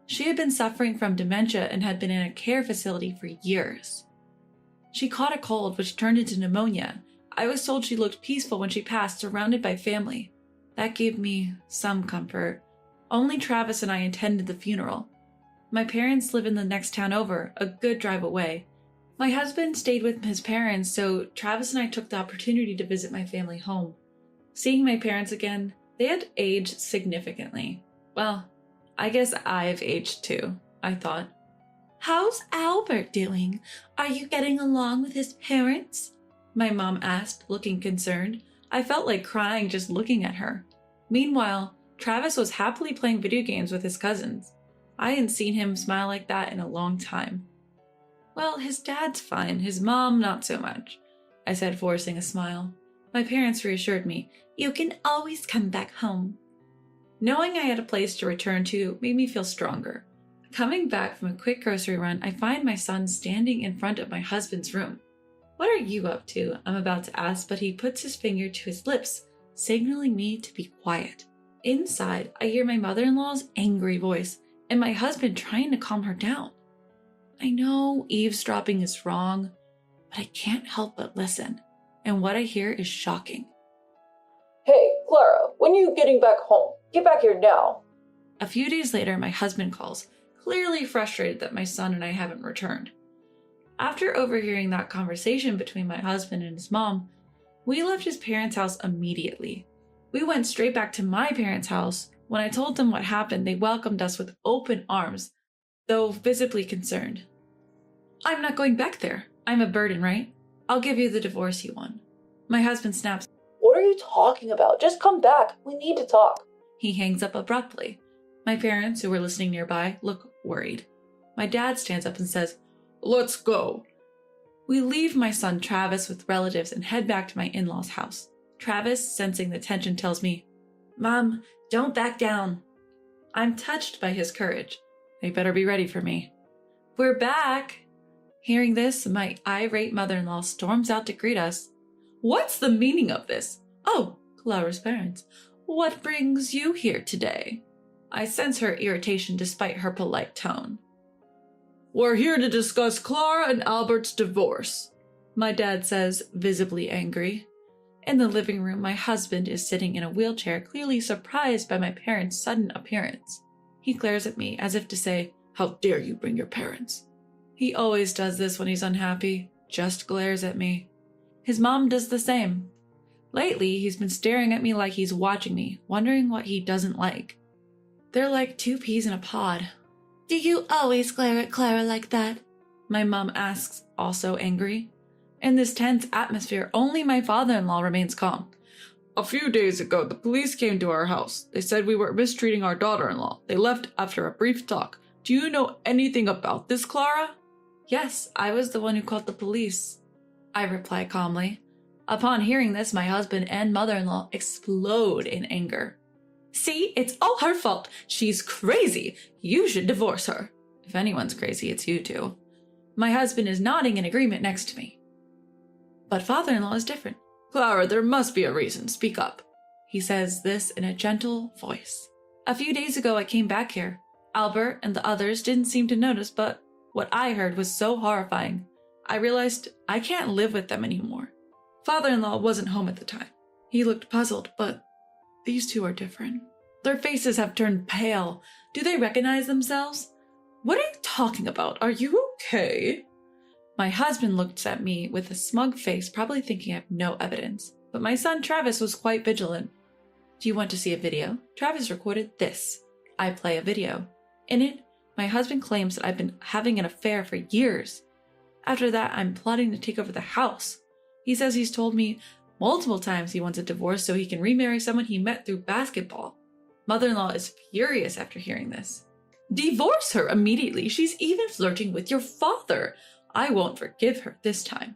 She had been suffering from dementia and had been in a care facility for years. She caught a cold, which turned into pneumonia. I was told she looked peaceful when she passed, surrounded by family. That gave me some comfort. Only Travis and I attended the funeral. My parents live in the next town over, a good drive away. My husband stayed with his parents, so Travis and I took the opportunity to visit my family home. Seeing my parents again, they had aged significantly. Well, I guess I've aged too, I thought. How's Albert doing? Are you getting along with his parents? My mom asked, looking concerned. I felt like crying just looking at her. Meanwhile, Travis was happily playing video games with his cousins. I hadn't seen him smile like that in a long time. "Well, his dad's fine, his mom not so much," I said, forcing a smile. My parents reassured me. You can always come back home. Knowing I had a place to return to made me feel stronger. Coming back from a quick grocery run, I find my son standing in front of my husband's room. "What are you up to?" I'm about to ask, but he puts his finger to his lips, signaling me to be quiet. Inside, I hear my mother-in-law's angry voice and my husband trying to calm her down. I know eavesdropping is wrong, but I can't help but listen, and what I hear is shocking. "Hey, Clara, when are you getting back home? Get back here now." A few days later, my husband calls, clearly frustrated that my son and I haven't returned. After overhearing that conversation between my husband and his mom, we left his parents' house immediately. We went straight back to my parents' house. When I told them what happened, they welcomed us with open arms, though visibly concerned. "I'm not going back there. I'm a burden, right? I'll give you the divorce you want." My husband snaps. "What are you talking about? Just come back. We need to talk." He hangs up abruptly. My parents, who were listening nearby, look worried. My dad stands up and says, "Let's go." We leave my son Travis with relatives and head back to my in-laws' house. Travis, sensing the tension, tells me, "Mom, don't back down." I'm touched by his courage. They better be ready for me. "We're back." Hearing this, my irate mother-in-law storms out to greet us. "What's the meaning of this?" "Oh, Clara's parents. What brings you here today?" I sense her irritation despite her polite tone. "We're here to discuss Clara and Albert's divorce," my dad says, visibly angry. In the living room, my husband is sitting in a wheelchair, clearly surprised by my parents' sudden appearance. He glares at me as if to say, "How dare you bring your parents?" He always does this when he's unhappy, just glares at me. His mom does the same. Lately, he's been staring at me like he's watching me, wondering what he doesn't like. They're like two peas in a pod. Do you always glare at Clara like that? My mom asks, also angry. In this tense atmosphere, only my father-in-law remains calm. "A few days ago, the police came to our house. They said we were mistreating our daughter-in-law. They left after a brief talk. Do you know anything about this, Clara?" "Yes, I was the one who called the police," I reply calmly. Upon hearing this, my husband and mother-in-law explode in anger. "See, it's all her fault. She's crazy. You should divorce her." If anyone's crazy, it's you two. My husband is nodding in agreement next to me. But father-in-law is different. "Clara, there must be a reason. Speak up." He says this in a gentle voice. "A few days ago, I came back here. Albert and the others didn't seem to notice, but what I heard was so horrifying. I realized I can't live with them anymore. Father-in-law wasn't home at the time. He looked puzzled, but these two are different. Their faces have turned pale. Do they recognize themselves? What are you talking about? Are you okay?" My husband looks at me with a smug face, probably thinking I have no evidence. But my son Travis was quite vigilant. "Do you want to see a video? Travis recorded this." I play a video. In it, my husband claims that I've been having an affair for years. After that, I'm plotting to take over the house. He says he's told me multiple times he wants a divorce so he can remarry someone he met through basketball. Mother-in-law is furious after hearing this. "Divorce her immediately. She's even flirting with your father. I won't forgive her this time."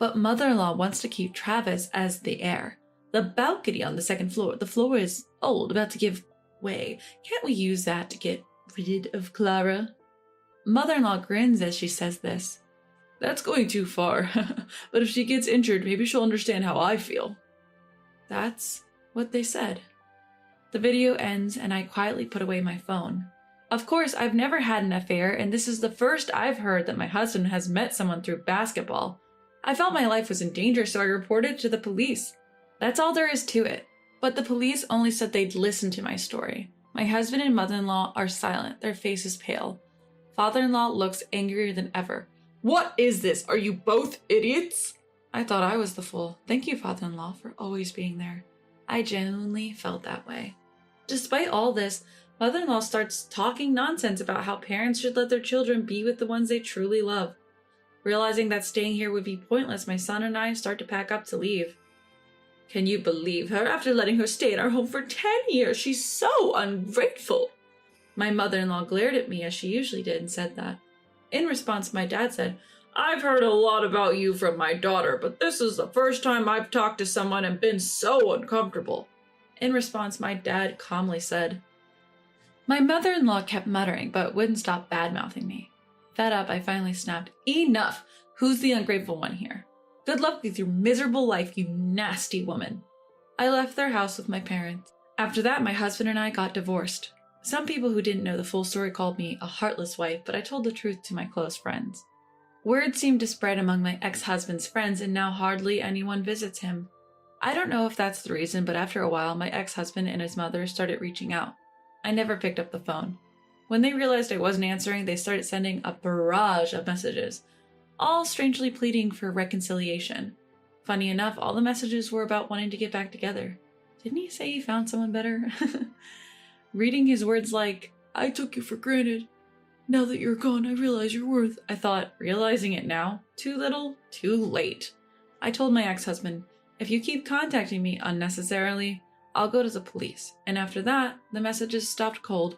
but mother-in-law wants to keep Travis as the heir. The balcony on the second floor. The floor is old, about to give way. Can't we use that to get rid of Clara? Mother-in-law grins as she says this. That's going too far. But if she gets injured, maybe she'll understand how I feel. That's what they said. The video ends and I quietly put away my phone. Of course, I've never had an affair, and this is the first I've heard that my husband has met someone through basketball. I felt my life was in danger, so I reported to the police. That's all there is to it. But the police only said they'd listen to my story. My husband and mother-in-law are silent, their faces pale. Father-in-law looks angrier than ever. What is this? Are you both idiots? I thought I was the fool. Thank you, father-in-law, for always being there. I genuinely felt that way. Despite all this, mother-in-law starts talking nonsense about how parents should let their children be with the ones they truly love. Realizing that staying here would be pointless, my son and I start to pack up to leave. Can you believe her? After letting her stay in our home for 10 years, she's so ungrateful. My mother-in-law glared at me as she usually did and said that. In response, my dad said, I've heard a lot about you from my daughter, but this is the first time I've talked to someone and been so uncomfortable. In response, my dad calmly said, My mother-in-law kept muttering, but wouldn't stop bad-mouthing me. Fed up, I finally snapped, Enough! Who's the ungrateful one here? Good luck with your miserable life, you nasty woman. I left their house with my parents. After that, my husband and I got divorced. Some people who didn't know the full story called me a heartless wife, but I told the truth to my close friends. Word seemed to spread among my ex-husband's friends, and now hardly anyone visits him. I don't know if that's the reason, but after a while, my ex-husband and his mother started reaching out. I never picked up the phone. When they realized I wasn't answering, they started sending a barrage of messages, all strangely pleading for reconciliation. Funny enough, all the messages were about wanting to get back together. Didn't he say he found someone better? Reading his words like, I took you for granted. Now that you're gone, I realize your worth. I thought, realizing it now? Too little, too late. I told my ex-husband, if you keep contacting me unnecessarily, I'll go to the police. And after that, the messages stopped cold.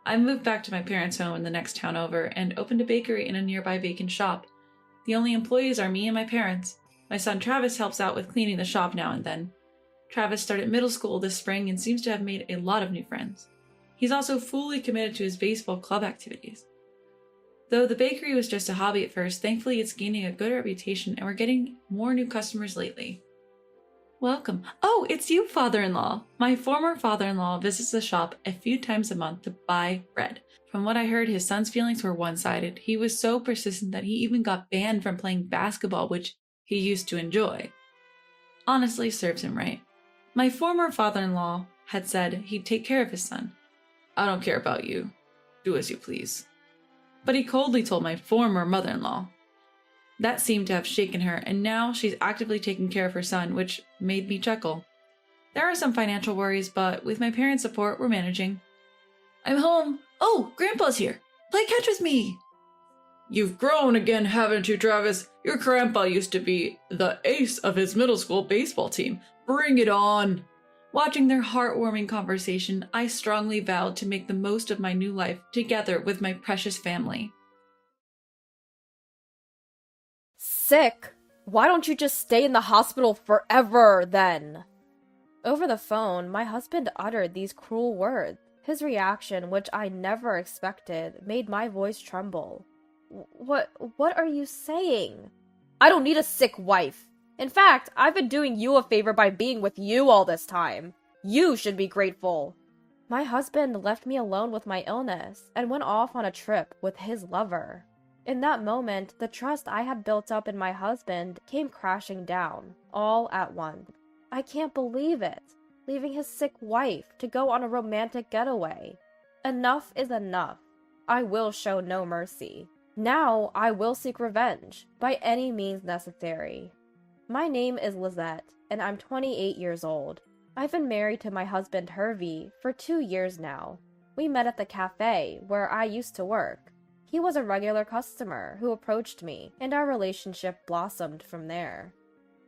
I moved back to my parents' home in the next town over and opened a bakery in a nearby vacant shop. The only employees are me and my parents. My son Travis helps out with cleaning the shop now and then. Travis started middle school this spring and seems to have made a lot of new friends. He's also fully committed to his baseball club activities. Though the bakery was just a hobby at first, thankfully it's gaining a good reputation and we're getting more new customers lately. Welcome. Oh, it's you, father-in-law. My former father-in-law visits the shop a few times a month to buy bread. From what I heard, his son's feelings were one-sided. He was so persistent that he even got banned from playing basketball, which he used to enjoy. Honestly, serves him right. My former father-in-law had said he'd take care of his son. I don't care about you. Do as you please. But he coldly told my former mother-in-law. That seemed to have shaken her, and now she's actively taking care of her son, which made me chuckle. There are some financial worries, but with my parents' support, we're managing. I'm home. Oh, Grandpa's here. Play catch with me. You've grown again, haven't you, Travis? Your grandpa used to be the ace of his middle school baseball team. Bring it on. Watching their heartwarming conversation, I strongly vowed to make the most of my new life together with my precious family. Sick? Why don't you just stay in the hospital forever, then? Over the phone, my husband uttered these cruel words. His reaction, which I never expected, made my voice tremble. What are you saying? I don't need a sick wife. In fact, I've been doing you a favor by being with you all this time. You should be grateful. My husband left me alone with my illness and went off on a trip with his lover. In that moment, the trust I had built up in my husband came crashing down, all at once. I can't believe it. Leaving his sick wife to go on a romantic getaway. Enough is enough. I will show no mercy. Now I will seek revenge, by any means necessary. My name is Lizette, and I'm 28 years old. I've been married to my husband Hervey for 2 years now. We met at the cafe where I used to work. He was a regular customer who approached me, and our relationship blossomed from there.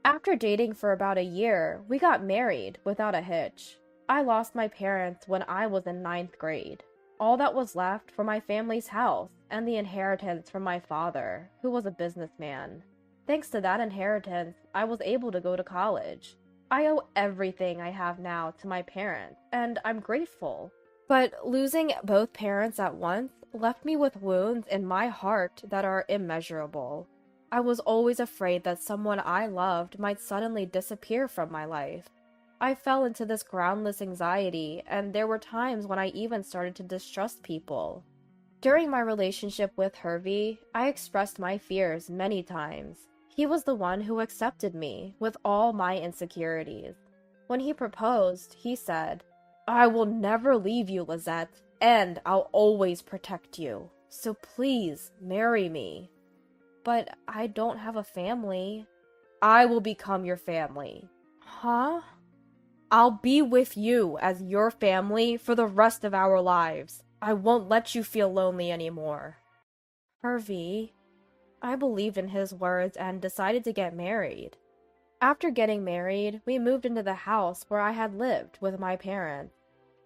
After dating for about a year, we got married without a hitch. I lost my parents when I was in 9th grade. All that was left were my family's house and the inheritance from my father, who was a businessman. Thanks to that inheritance, I was able to go to college. I owe everything I have now to my parents, and I'm grateful. But losing both parents at once left me with wounds in my heart that are immeasurable. I was always afraid that someone I loved might suddenly disappear from my life. I fell into this groundless anxiety, and there were times when I even started to distrust people. During my relationship with Hervey, I expressed my fears many times. He was the one who accepted me with all my insecurities. When he proposed, he said, "I will never leave you, Lizette, and I'll always protect you. So please marry me." But I don't have a family. I will become your family. Huh? I'll be with you as your family for the rest of our lives. I won't let you feel lonely anymore. Hervey. I believed in his words and decided to get married. After getting married, we moved into the house where I had lived with my parents.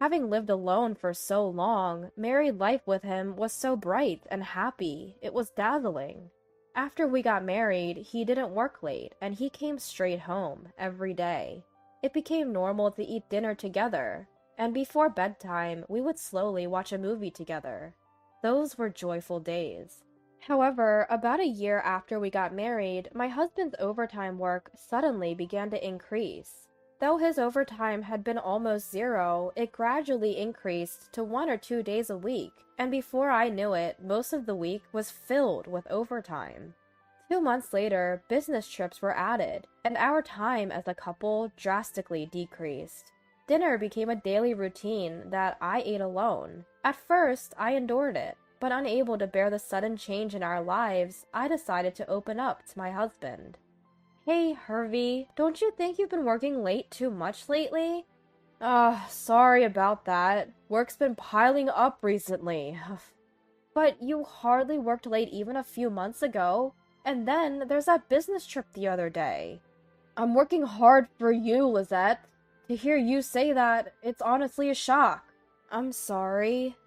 Having lived alone for so long, married life with him was so bright and happy. It was dazzling. After we got married, he didn't work late, and he came straight home every day. It became normal to eat dinner together, and before bedtime, we would slowly watch a movie together. Those were joyful days. However, about a year after we got married, my husband's overtime work suddenly began to increase. Though his overtime had been almost zero, it gradually increased to 1 or 2 days a week, and before I knew it, most of the week was filled with overtime. 2 months later, business trips were added, and our time as a couple drastically decreased. Dinner became a daily routine that I ate alone. At first, I endured it, but unable to bear the sudden change in our lives, I decided to open up to my husband. "Hey, Hervey, don't you think you've been working late too much lately?" Sorry about that. Work's been piling up recently." "But you hardly worked late even a few months ago. And then there's that business trip the other day." "I'm working hard for you, Lizette. To hear you say that, it's honestly a shock." "I'm sorry."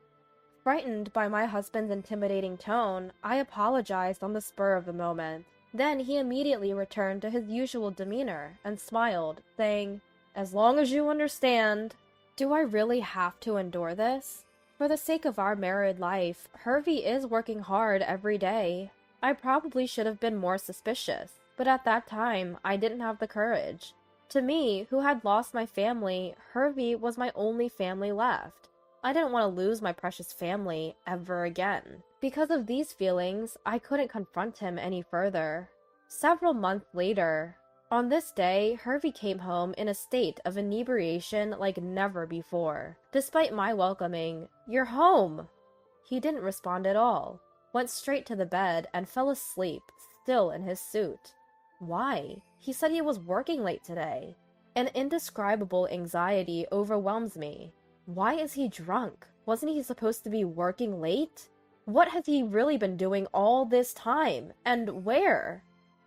Frightened by my husband's intimidating tone, I apologized on the spur of the moment. Then he immediately returned to his usual demeanor and smiled, saying, "As long as you understand." Do I really have to endure this? For the sake of our married life, Hervey is working hard every day. I probably should have been more suspicious, but at that time, I didn't have the courage. To me, who had lost my family, Hervey was my only family left. I didn't want to lose my precious family ever again. Because of these feelings, I couldn't confront him any further. Several months later, on this day, Hervey came home in a state of inebriation like never before. Despite my welcoming, "You're home!" He didn't respond at all, went straight to the bed, and fell asleep, still in his suit. Why? He said he was working late today. An indescribable anxiety overwhelms me. Why is he drunk? Wasn't he supposed to be working late? What has he really been doing all this time? And where?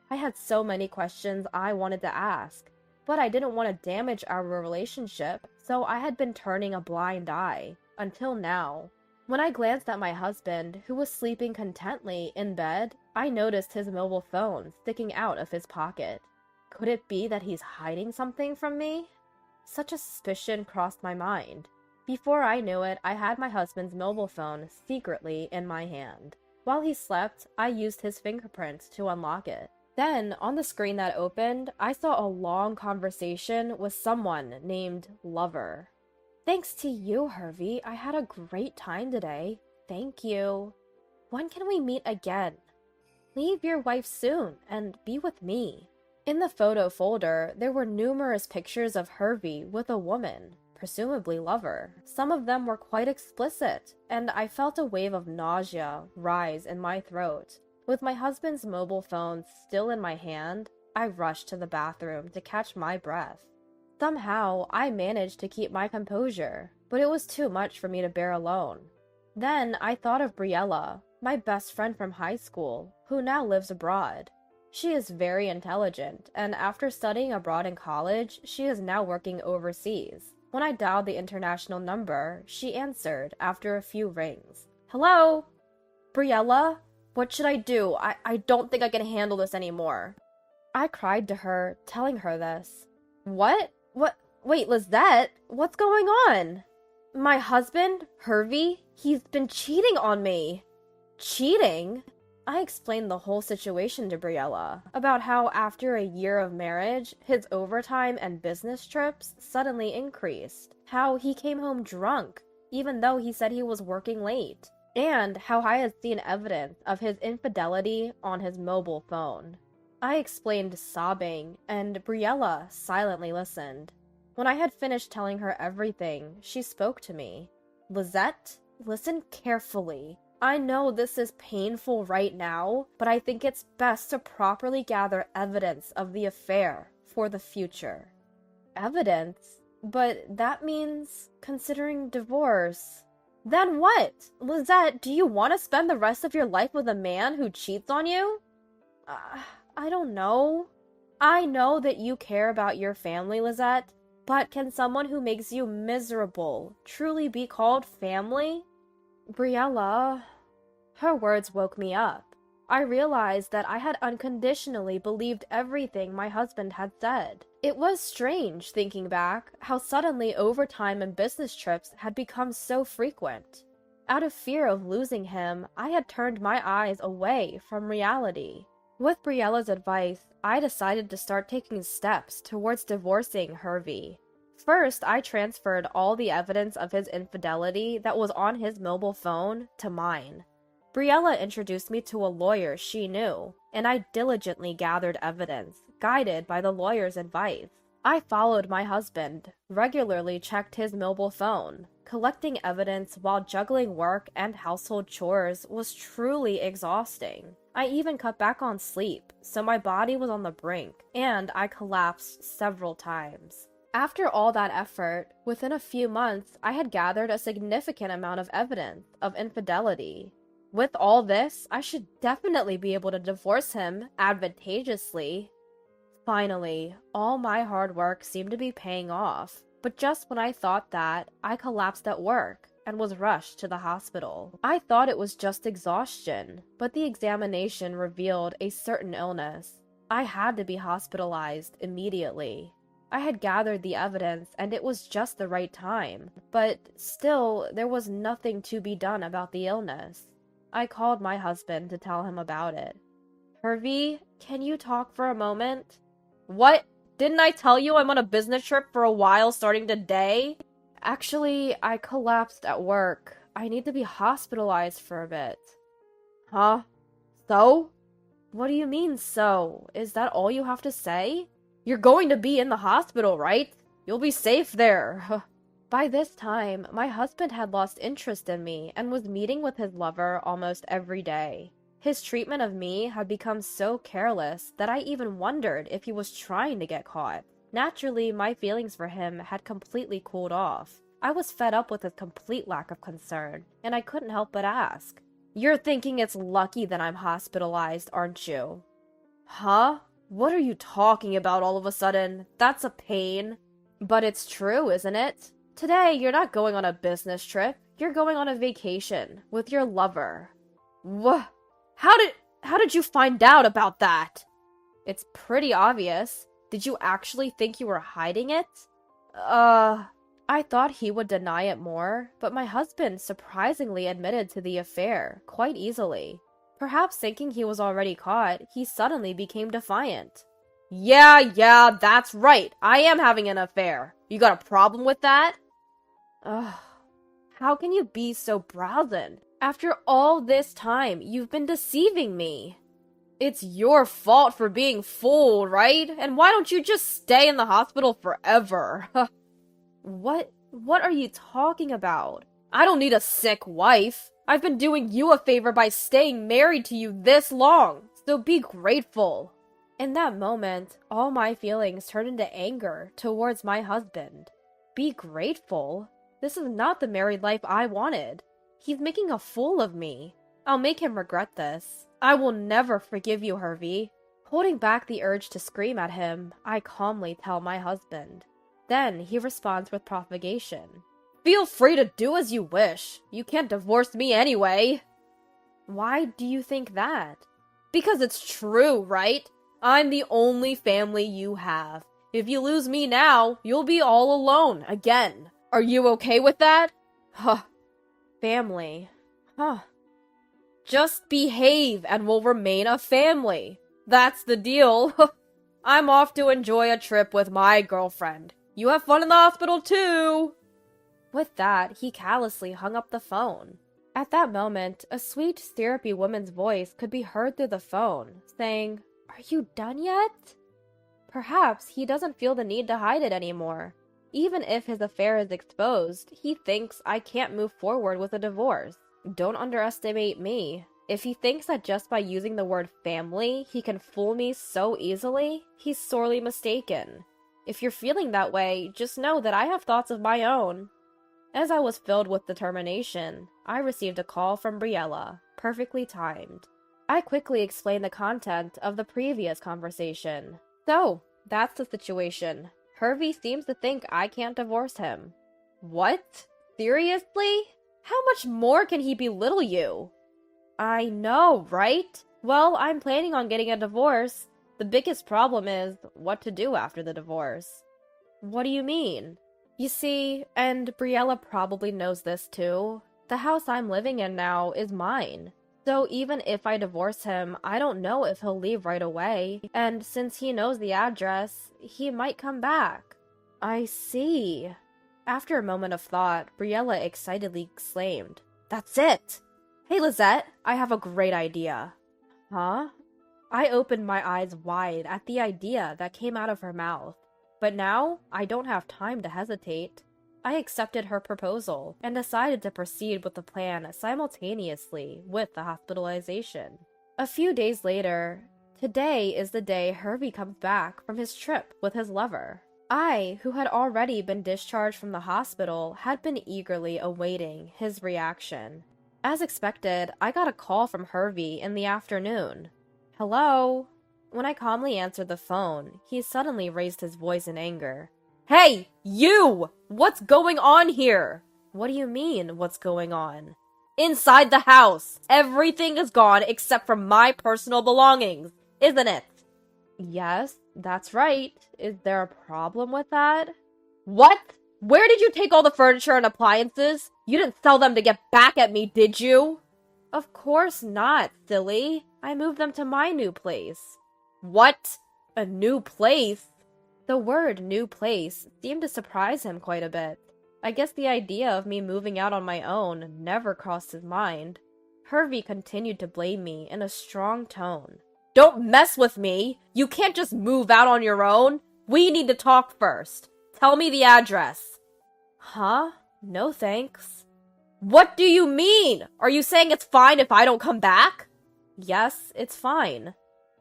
I had so many questions I wanted to ask, but I didn't want to damage our relationship, so I had been turning a blind eye, until now. When I glanced at my husband, who was sleeping contently in bed, I noticed his mobile phone sticking out of his pocket. Could it be that he's hiding something from me? Such a suspicion crossed my mind. Before I knew it, I had my husband's mobile phone secretly in my hand. While he slept, I used his fingerprints to unlock it. Then, on the screen that opened, I saw a long conversation with someone named Lover. "Thanks to you, Hervey, I had a great time today. Thank you. When can we meet again? Leave your wife soon and be with me." In the photo folder, there were numerous pictures of Hervey with a woman, presumably Lover. Some of them were quite explicit, and I felt a wave of nausea rise in my throat. With my husband's mobile phone still in my hand, I rushed to the bathroom to catch my breath. Somehow, I managed to keep my composure, but it was too much for me to bear alone. Then I thought of Briella, my best friend from high school, who now lives abroad. She is very intelligent, and after studying abroad in college, she is now working overseas. When I dialed the international number, she answered after a few rings. "Hello? Briella? What should I do? I don't think I can handle this anymore. I cried to her, telling her this. What? Wait, Lizette? What's going on? My husband, Hervey, he's been cheating on me. Cheating? I explained the whole situation to Briella, about how after a year of marriage, his overtime and business trips suddenly increased, how he came home drunk, even though he said he was working late, and how I had seen evidence of his infidelity on his mobile phone. I explained sobbing, and Briella silently listened. When I had finished telling her everything, she spoke to me. Lizette, listen carefully. I know this is painful right now, but I think it's best to properly gather evidence of the affair for the future. Evidence? But that means considering divorce. Then what? Lizette, do you want to spend the rest of your life with a man who cheats on you? I don't know. I know that you care about your family, Lizette, but can someone who makes you miserable truly be called family? Briella. Her words woke me up. I realized that I had unconditionally believed everything my husband had said. It was strange, thinking back, how suddenly overtime and business trips had become so frequent. Out of fear of losing him, I had turned my eyes away from reality. With Briella's advice, I decided to start taking steps towards divorcing Hervey. First, I transferred all the evidence of his infidelity that was on his mobile phone to mine. Briella introduced me to a lawyer she knew, and I diligently gathered evidence, guided by the lawyer's advice. I followed my husband, regularly checked his mobile phone. Collecting evidence while juggling work and household chores was truly exhausting. I even cut back on sleep, so my body was on the brink, and I collapsed several times. After all that effort, within a few months, I had gathered a significant amount of evidence of infidelity. With all this, I should definitely be able to divorce him advantageously. Finally, all my hard work seemed to be paying off, but just when I thought that, I collapsed at work and was rushed to the hospital. I thought it was just exhaustion, but the examination revealed a certain illness. I had to be hospitalized immediately. I had gathered the evidence and it was just the right time, but still, there was nothing to be done about the illness. I called my husband to tell him about it. Hervey, can you talk for a moment? What? Didn't I tell you I'm on a business trip for a while starting today? Actually, I collapsed at work. I need to be hospitalized for a bit. Huh? So? What do you mean, so? Is that all you have to say? You're going to be in the hospital, right? You'll be safe there. By this time, my husband had lost interest in me and was meeting with his lover almost every day. His treatment of me had become so careless that I even wondered if he was trying to get caught. Naturally, my feelings for him had completely cooled off. I was fed up with his complete lack of concern, and I couldn't help but ask, "You're thinking it's lucky that I'm hospitalized, aren't you?" Huh? What are you talking about all of a sudden? That's a pain. But it's true, isn't it? Today, you're not going on a business trip. You're going on a vacation with your lover. What? How did you find out about that? It's pretty obvious. Did you actually think you were hiding it? I thought he would deny it more, but my husband surprisingly admitted to the affair quite easily. Perhaps thinking he was already caught, he suddenly became defiant. Yeah, that's right. I am having an affair. You got a problem with that? Ugh. How can you be so brazen? After all this time, you've been deceiving me. It's your fault for being fooled, right? And why don't you just stay in the hospital forever? What are you talking about? I don't need a sick wife. I've been doing you a favor by staying married to you this long, so be grateful. In that moment, all my feelings turned into anger towards my husband. Be grateful? This is not the married life I wanted. He's making a fool of me. I'll make him regret this. I will never forgive you, Hervey. Holding back the urge to scream at him, I calmly tell my husband. Then he responds with propagation. Feel free to do as you wish. You can't divorce me anyway. Why do you think that? Because it's true, right? I'm the only family you have. If you lose me now, you'll be all alone again. Are you okay with that? Huh. Family. Huh. Just behave and we'll remain a family. That's the deal. I'm off to enjoy a trip with my girlfriend. You have fun in the hospital too. With that, he callously hung up the phone. At that moment, a sweet, syrupy woman's voice could be heard through the phone, saying, "Are you done yet?" Perhaps he doesn't feel the need to hide it anymore. Even if his affair is exposed, he thinks I can't move forward with a divorce. Don't underestimate me. If he thinks that just by using the word family, he can fool me so easily, he's sorely mistaken. If you're feeling that way, just know that I have thoughts of my own. As I was filled with determination, I received a call from Briella, perfectly timed. I quickly explained the content of the previous conversation. So, that's the situation. Hervey seems to think I can't divorce him. What? Seriously? How much more can he belittle you? I know, right? Well, I'm planning on getting a divorce. The biggest problem is what to do after the divorce. What do you mean? You see, and Briella probably knows this too, the house I'm living in now is mine. So even if I divorce him, I don't know if he'll leave right away, and since he knows the address, he might come back. I see. After a moment of thought, Briella excitedly exclaimed, "That's it! Hey Lizette, I have a great idea." Huh? I opened my eyes wide at the idea that came out of her mouth. But now, I don't have time to hesitate. I accepted her proposal and decided to proceed with the plan simultaneously with the hospitalization. A few days later, today is the day Hervey comes back from his trip with his lover. I, who had already been discharged from the hospital, had been eagerly awaiting his reaction. As expected, I got a call from Hervey in the afternoon. "Hello?" When I calmly answered the phone, he suddenly raised his voice in anger. "Hey, you! What's going on here?" "What do you mean, what's going on?" "Inside the house! Everything is gone except for my personal belongings, isn't it?" "Yes, that's right. Is there a problem with that?" "What? Where did you take all the furniture and appliances? You didn't sell them to get back at me, did you?" "Of course not, silly. I moved them to my new place." "What? A new place?" The word new place seemed to surprise him quite a bit. I guess the idea of me moving out on my own never crossed his mind. Hervey continued to blame me in a strong tone. "Don't mess with me! You can't just move out on your own! We need to talk first! Tell me the address!" "Huh? No thanks." "What do you mean? Are you saying it's fine if I don't come back?" "Yes, it's fine."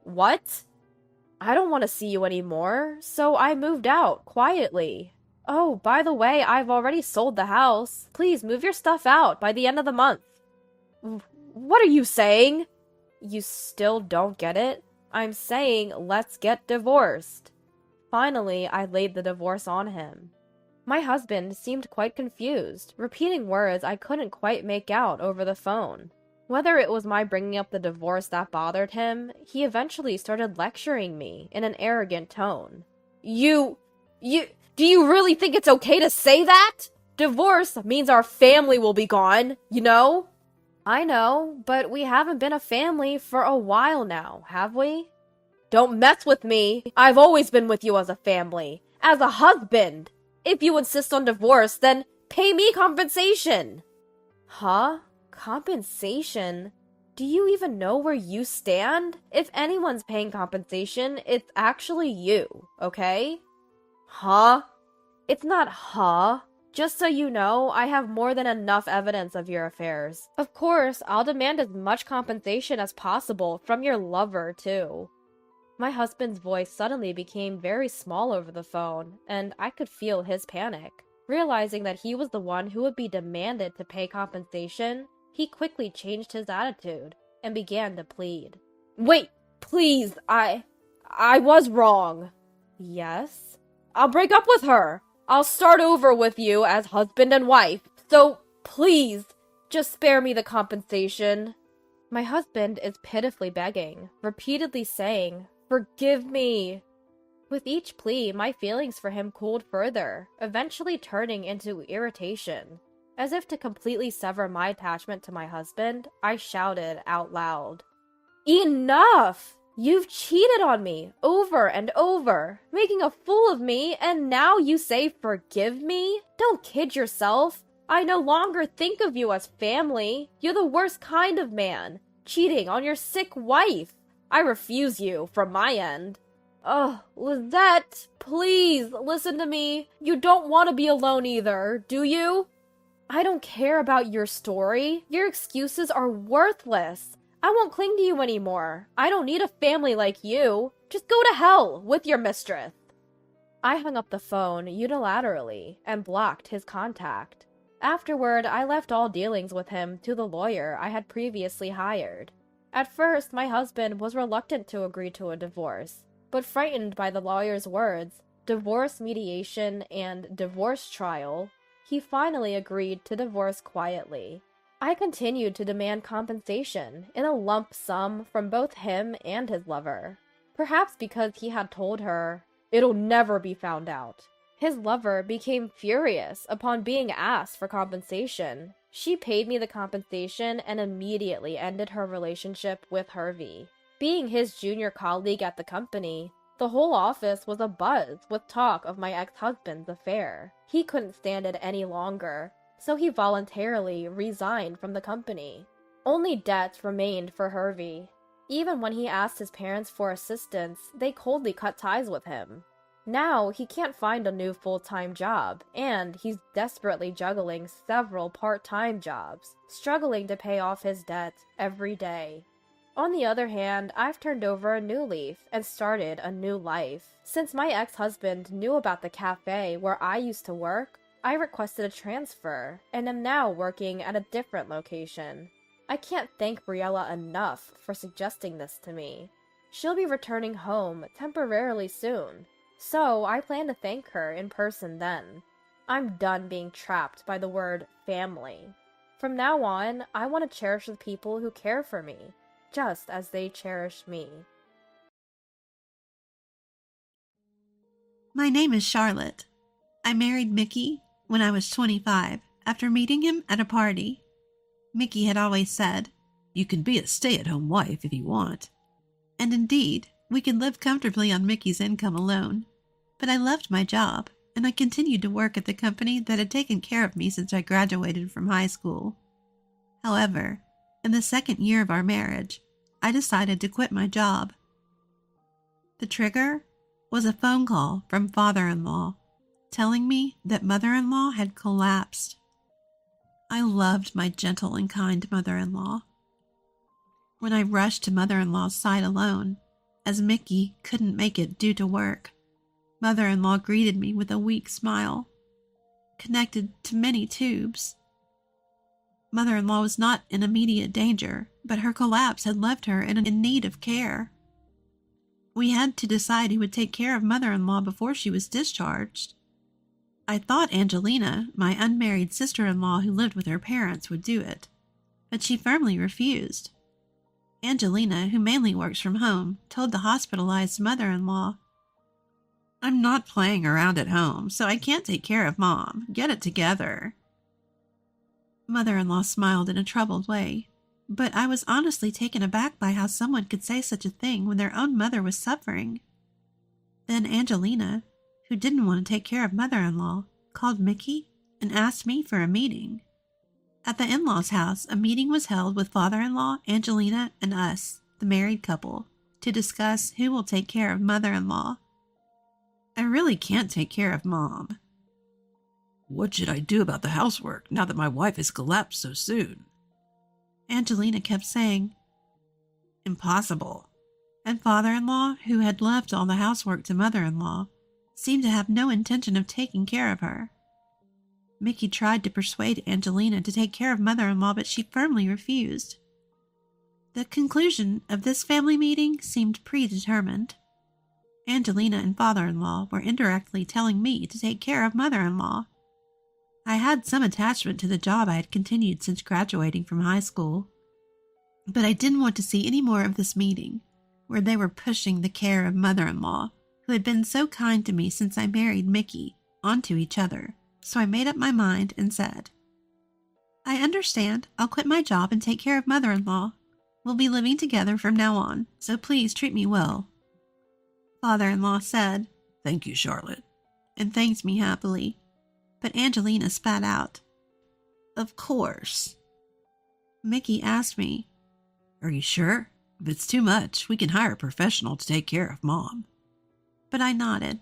"What?" "I don't want to see you anymore, so I moved out, quietly. Oh, by the way, I've already sold the house. Please move your stuff out by the end of the month." What are you saying?" "You still don't get it? I'm saying let's get divorced." Finally, I laid the divorce on him. My husband seemed quite confused, repeating words I couldn't quite make out over the phone. Whether it was my bringing up the divorce that bothered him, he eventually started lecturing me in an arrogant tone. Do you really think it's okay to say that? Divorce means our family will be gone, you know?" "I know, but we haven't been a family for a while now, have we?" "Don't mess with me. I've always been with you as a family, as a husband. If you insist on divorce, then pay me compensation." "Huh? Compensation? Do you even know where you stand? If anyone's paying compensation, it's actually you, okay?" "Huh?" "It's not huh. Just so you know, I have more than enough evidence of your affairs. Of course, I'll demand as much compensation as possible from your lover, too." My husband's voice suddenly became very small over the phone, and I could feel his panic. Realizing that he was the one who would be demanded to pay compensation, he quickly changed his attitude and began to plead. "Wait, please, I was wrong." "Yes?" "I'll break up with her. I'll start over with you as husband and wife. So, please, just spare me the compensation." My husband is pitifully begging, repeatedly saying, "Forgive me." With each plea, my feelings for him cooled further, eventually turning into irritation. As if to completely sever my attachment to my husband, I shouted out loud, "Enough! You've cheated on me over and over, making a fool of me, and now you say forgive me? Don't kid yourself. I no longer think of you as family. You're the worst kind of man, cheating on your sick wife. I refuse you from my end." "Oh, Lizette, please listen to me. You don't want to be alone either, do you?" "I don't care about your story. Your excuses are worthless. I won't cling to you anymore. I don't need a family like you. Just go to hell with your mistress." I hung up the phone unilaterally and blocked his contact. Afterward, I left all dealings with him to the lawyer I had previously hired. At first, my husband was reluctant to agree to a divorce, but frightened by the lawyer's words, divorce mediation and divorce trial, he finally agreed to divorce quietly. I continued to demand compensation in a lump sum from both him and his lover. Perhaps because he had told her, "It'll never be found out." His lover became furious upon being asked for compensation. She paid me the compensation and immediately ended her relationship with Hervey. Being his junior colleague at the company, the whole office was abuzz with talk of my ex-husband's affair. He couldn't stand it any longer, so he voluntarily resigned from the company. Only debts remained for Hervey. Even when he asked his parents for assistance, they coldly cut ties with him. Now he can't find a new full-time job, and he's desperately juggling several part-time jobs, struggling to pay off his debts every day. On the other hand, I've turned over a new leaf and started a new life. Since my ex-husband knew about the cafe where I used to work, I requested a transfer, and am now working at a different location. I can't thank Briella enough for suggesting this to me. She'll be returning home temporarily soon, so I plan to thank her in person then. I'm done being trapped by the word family. From now on, I want to cherish the people who care for me, just as they cherish me. My name is Charlotte. I married Mickey when I was 25 after meeting him at a party. Mickey had always said, "You can be a stay-at-home wife if you want." And indeed, we could live comfortably on Mickey's income alone. But I loved my job, and I continued to work at the company that had taken care of me since I graduated from high school. However, in the second year of our marriage, I decided to quit my job. The trigger was a phone call from father-in-law telling me that mother-in-law had collapsed. I loved my gentle and kind mother-in-law. When I rushed to mother-in-law's side alone, as Mickey couldn't make it due to work, mother-in-law greeted me with a weak smile, connected to many tubes. Mother-in-law was not in immediate danger, but her collapse had left her in need of care. We had to decide who would take care of mother-in-law before she was discharged. I thought Angelina, my unmarried sister-in-law who lived with her parents, would do it, but she firmly refused. Angelina, who mainly works from home, told the hospitalized mother-in-law, "I'm not playing around at home, so I can't take care of Mom. Get it together." Mother-in-law smiled in a troubled way, but I was honestly taken aback by how someone could say such a thing when their own mother was suffering. Then Angelina, who didn't want to take care of mother-in-law, called Mickey and asked me for a meeting. At the in-laws' house, a meeting was held with father-in-law, Angelina, and us, the married couple, to discuss who will take care of mother-in-law. I really can't take care of Mom. "What should I do about the housework now that my wife has collapsed so soon?" Angelina kept saying, "Impossible." And father-in-law, who had left all the housework to mother-in-law, seemed to have no intention of taking care of her. Mickey tried to persuade Angelina to take care of mother-in-law, but she firmly refused. The conclusion of this family meeting seemed predetermined. Angelina and father-in-law were indirectly telling me to take care of mother-in-law. I had some attachment to the job I had continued since graduating from high school. But I didn't want to see any more of this meeting, where they were pushing the care of mother-in-law, who had been so kind to me since I married Mickey, onto each other. So I made up my mind and said, I understand. I'll quit my job and take care of mother-in-law. We'll be living together from now on, so please treat me well. Father-in-law said, Thank you, Charlotte, and thanked me happily. But Angelina spat out, Of course. Mickey asked me, Are you sure? If it's too much, we can hire a professional to take care of Mom. But I nodded.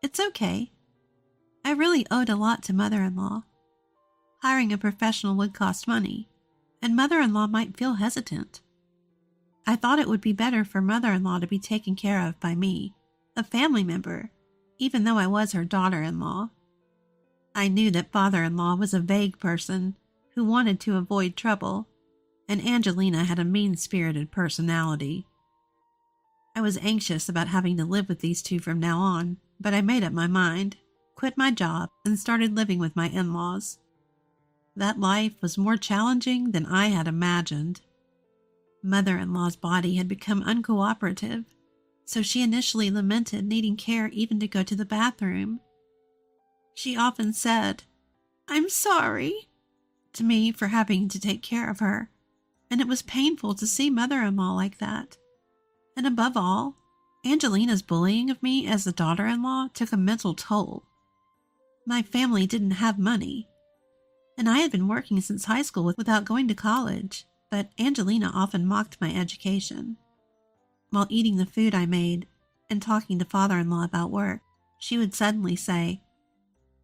It's okay. I really owed a lot to mother-in-law. Hiring a professional would cost money, and mother-in-law might feel hesitant. I thought it would be better for mother-in-law to be taken care of by me, a family member, even though I was her daughter-in-law. I knew that father-in-law was a vague person who wanted to avoid trouble, and Angelina had a mean-spirited personality. I was anxious about having to live with these two from now on, but I made up my mind, quit my job, and started living with my in-laws. That life was more challenging than I had imagined. Mother-in-law's body had become uncooperative, so she initially lamented needing care even to go to the bathroom. She often said, I'm sorry, to me for having to take care of her, and it was painful to see mother-in-law like that. And above all, Angelina's bullying of me as the daughter-in-law took a mental toll. My family didn't have money, and I had been working since high school without going to college, but Angelina often mocked my education. While eating the food I made and talking to father-in-law about work, she would suddenly say,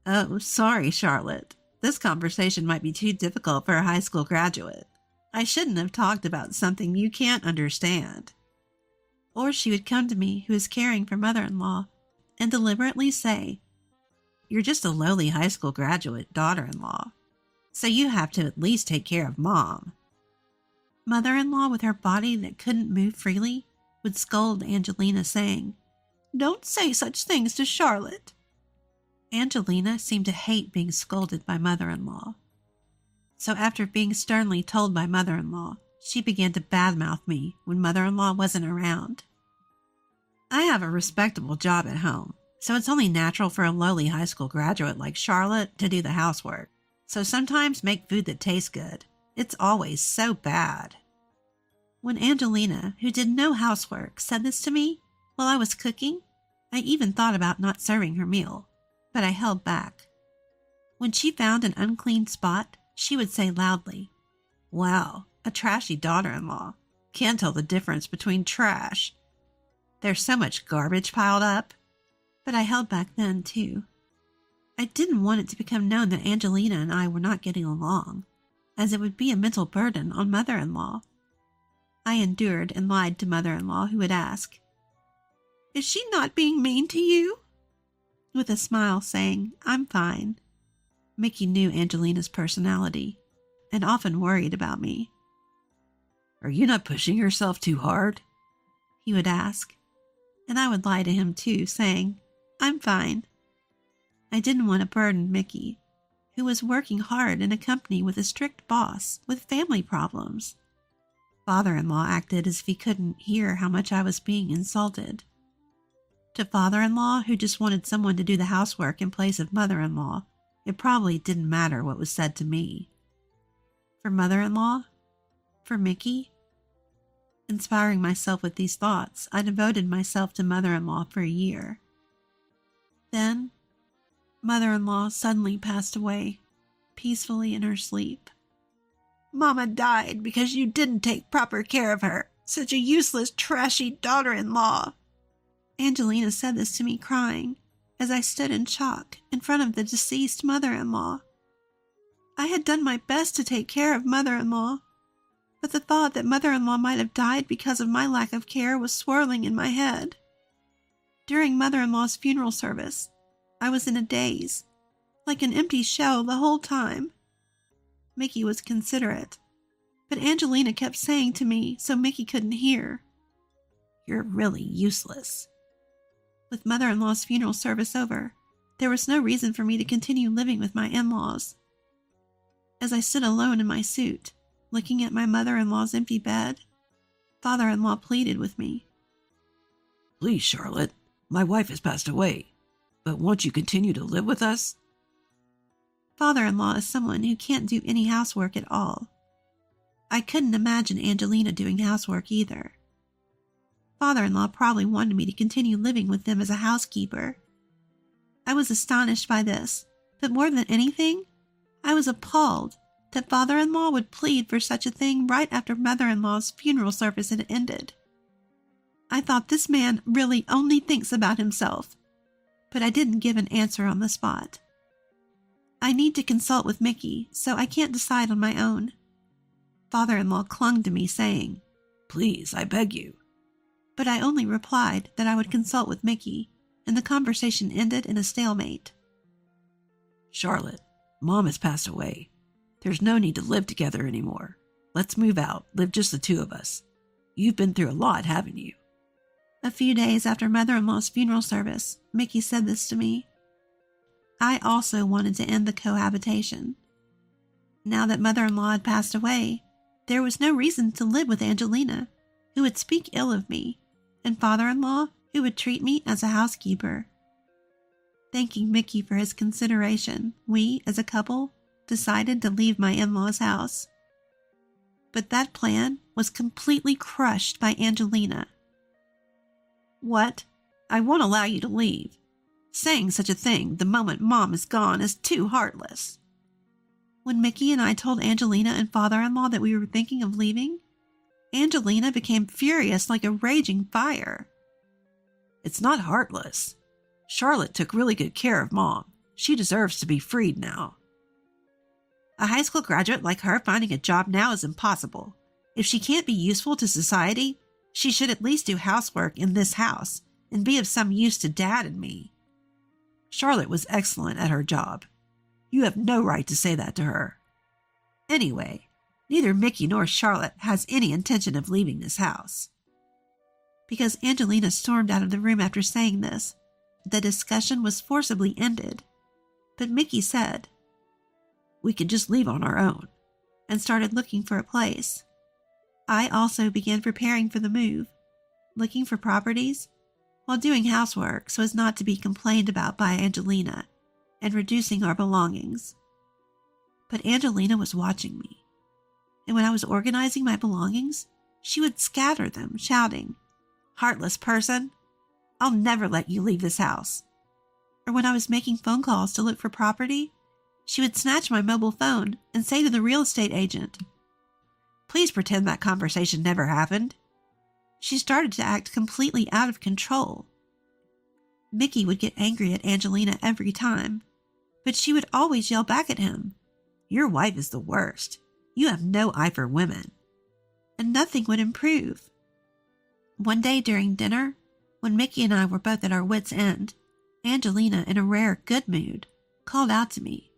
Oh, sorry, Charlotte. This conversation might be too difficult for a high school graduate. I shouldn't have talked about something you can't understand. Or she would come to me, who is caring for mother-in-law, and deliberately say, You're just a lowly high school graduate daughter-in-law, so you have to at least take care of Mom. Mother-in-law, with her body that couldn't move freely, would scold Angelina, saying, Don't say such things to Charlotte. Angelina seemed to hate being scolded by mother-in-law. So after being sternly told by mother-in-law, she began to badmouth me when mother-in-law wasn't around. I have a respectable job at home, so it's only natural for a lowly high school graduate like Charlotte to do the housework. So sometimes make food that tastes good. It's always so bad. When Angelina, who did no housework, said this to me while I was cooking, I even thought about not serving her meal, but I held back. When she found an unclean spot, she would say loudly, Wow, a trashy daughter-in-law. Can't tell the difference between trash. There's so much garbage piled up. But I held back then, too. I didn't want it to become known that Angelina and I were not getting along, as it would be a mental burden on mother-in-law. I endured and lied to mother-in-law, who would ask, Is she not being mean to you? With a smile saying, I'm fine. Mickey knew Angelina's personality and often worried about me. Are you not pushing yourself too hard? He would ask, and I would lie to him too, saying, I'm fine. I didn't want to burden Mickey, who was working hard in a company with a strict boss with family problems. Father-in-law acted as if he couldn't hear how much I was being insulted. To father-in-law, who just wanted someone to do the housework in place of mother-in-law, it probably didn't matter what was said to me. For mother-in-law? For Mickey? Inspiring myself with these thoughts, I devoted myself to mother-in-law for a year. Then, mother-in-law suddenly passed away, peacefully in her sleep. Mama died because you didn't take proper care of her. Such a useless, trashy daughter-in-law. Angelina said this to me crying, as I stood in shock in front of the deceased mother-in-law. I had done my best to take care of mother-in-law, but the thought that mother-in-law might have died because of my lack of care was swirling in my head. During mother-in-law's funeral service, I was in a daze, like an empty shell the whole time. Mickey was considerate, but Angelina kept saying to me so Mickey couldn't hear, You're really useless. With mother-in-law's funeral service over, there was no reason for me to continue living with my in-laws. As I stood alone in my suit, looking at my mother-in-law's empty bed. Father-in-law pleaded with me. Please, Charlotte, my wife has passed away, but won't you continue to live with us? Father-in-law is someone who can't do any housework at all. I couldn't imagine Angelina doing housework either. Father-in-law probably wanted me to continue living with them as a housekeeper. I was astonished by this, but more than anything, I was appalled that father-in-law would plead for such a thing right after mother-in-law's funeral service had ended. I thought this man really only thinks about himself, but I didn't give an answer on the spot. I need to consult with Mickey, so I can't decide on my own. Father-in-law clung to me, saying, Please, I beg you. But I only replied that I would consult with Mickey, and the conversation ended in a stalemate. Charlotte, Mom has passed away. There's no need to live together anymore. Let's move out, live just the two of us. You've been through a lot, haven't you? A few days after mother-in-law's funeral service, Mickey said this to me. I also wanted to end the cohabitation. Now that mother-in-law had passed away, there was no reason to live with Angelina, who would speak ill of me, and father-in-law, who would treat me as a housekeeper. Thanking Mickey for his consideration, we, as a couple, decided to leave my in-laws' house. But that plan was completely crushed by Angelina. What? I won't allow you to leave. Saying such a thing the moment Mom is gone is too heartless. When Mickey and I told Angelina and father-in-law that we were thinking of leaving, Angelina became furious like a raging fire. It's not heartless. Charlotte took really good care of Mom. She deserves to be freed now. A high school graduate like her finding a job now is impossible. If she can't be useful to society, she should at least do housework in this house and be of some use to Dad and me. Charlotte was excellent at her job. You have no right to say that to her. Anyway, neither Mickey nor Charlotte has any intention of leaving this house. Because Angelina stormed out of the room after saying this, the discussion was forcibly ended. But Mickey said, We can just leave on our own, and started looking for a place. I also began preparing for the move, looking for properties, while doing housework so as not to be complained about by Angelina, and reducing our belongings. But Angelina was watching me, and when I was organizing my belongings, she would scatter them, shouting, Heartless person! I'll never let you leave this house. Or when I was making phone calls to look for property, she would snatch my mobile phone and say to the real estate agent, Please pretend that conversation never happened. She started to act completely out of control. Mickey would get angry at Angelina every time, but she would always yell back at him, Your wife is the worst. You have no eye for women. And nothing would improve. One day during dinner, when Mickey and I were both at our wits' end, Angelina, in a rare good mood, called out to me,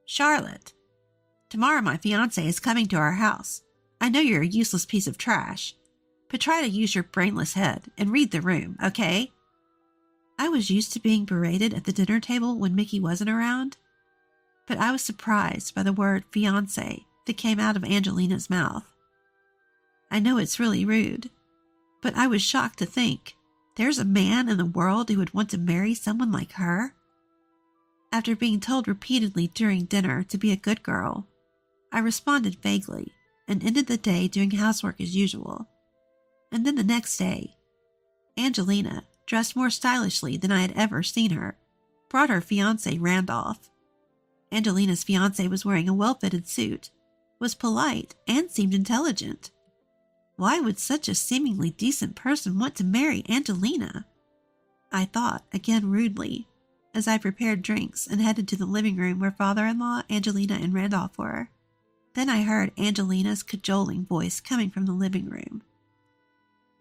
Charlotte, tomorrow my fiancé is coming to our house. I know you're a useless piece of trash, but try to use your brainless head and read the room, okay? I was used to being berated at the dinner table when Mickey wasn't around, but I was surprised by the word fiancé that came out of Angelina's mouth. I know it's really rude, but I was shocked to think there's a man in the world who would want to marry someone like her. After being told repeatedly during dinner to be a good girl, I responded vaguely and ended the day doing housework as usual. And then the next day, Angelina, dressed more stylishly than I had ever seen her, brought her fiancé Randolph. Angelina's fiancé was wearing a well-fitted suit, was polite, and seemed intelligent. Why would such a seemingly decent person want to marry Angelina? I thought, again rudely, as I prepared drinks and headed to the living room where father-in-law, Angelina, and Randolph were. Then I heard Angelina's cajoling voice coming from the living room.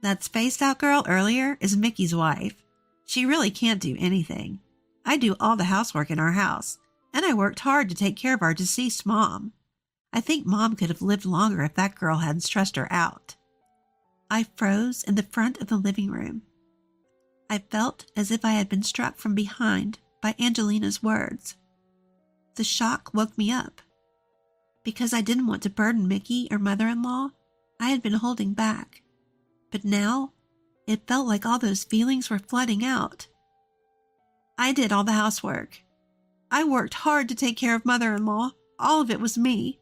That spaced-out girl earlier is Mickey's wife. She really can't do anything. I do all the housework in our house, and I worked hard to take care of our deceased mom. I think Mom could have lived longer if that girl hadn't stressed her out. I froze in the front of the living room. I felt as if I had been struck from behind by Angelina's words. The shock woke me up. Because I didn't want to burden Mickey or mother-in-law, I had been holding back. But now, it felt like all those feelings were flooding out. I did all the housework. I worked hard to take care of mother-in-law. All of it was me.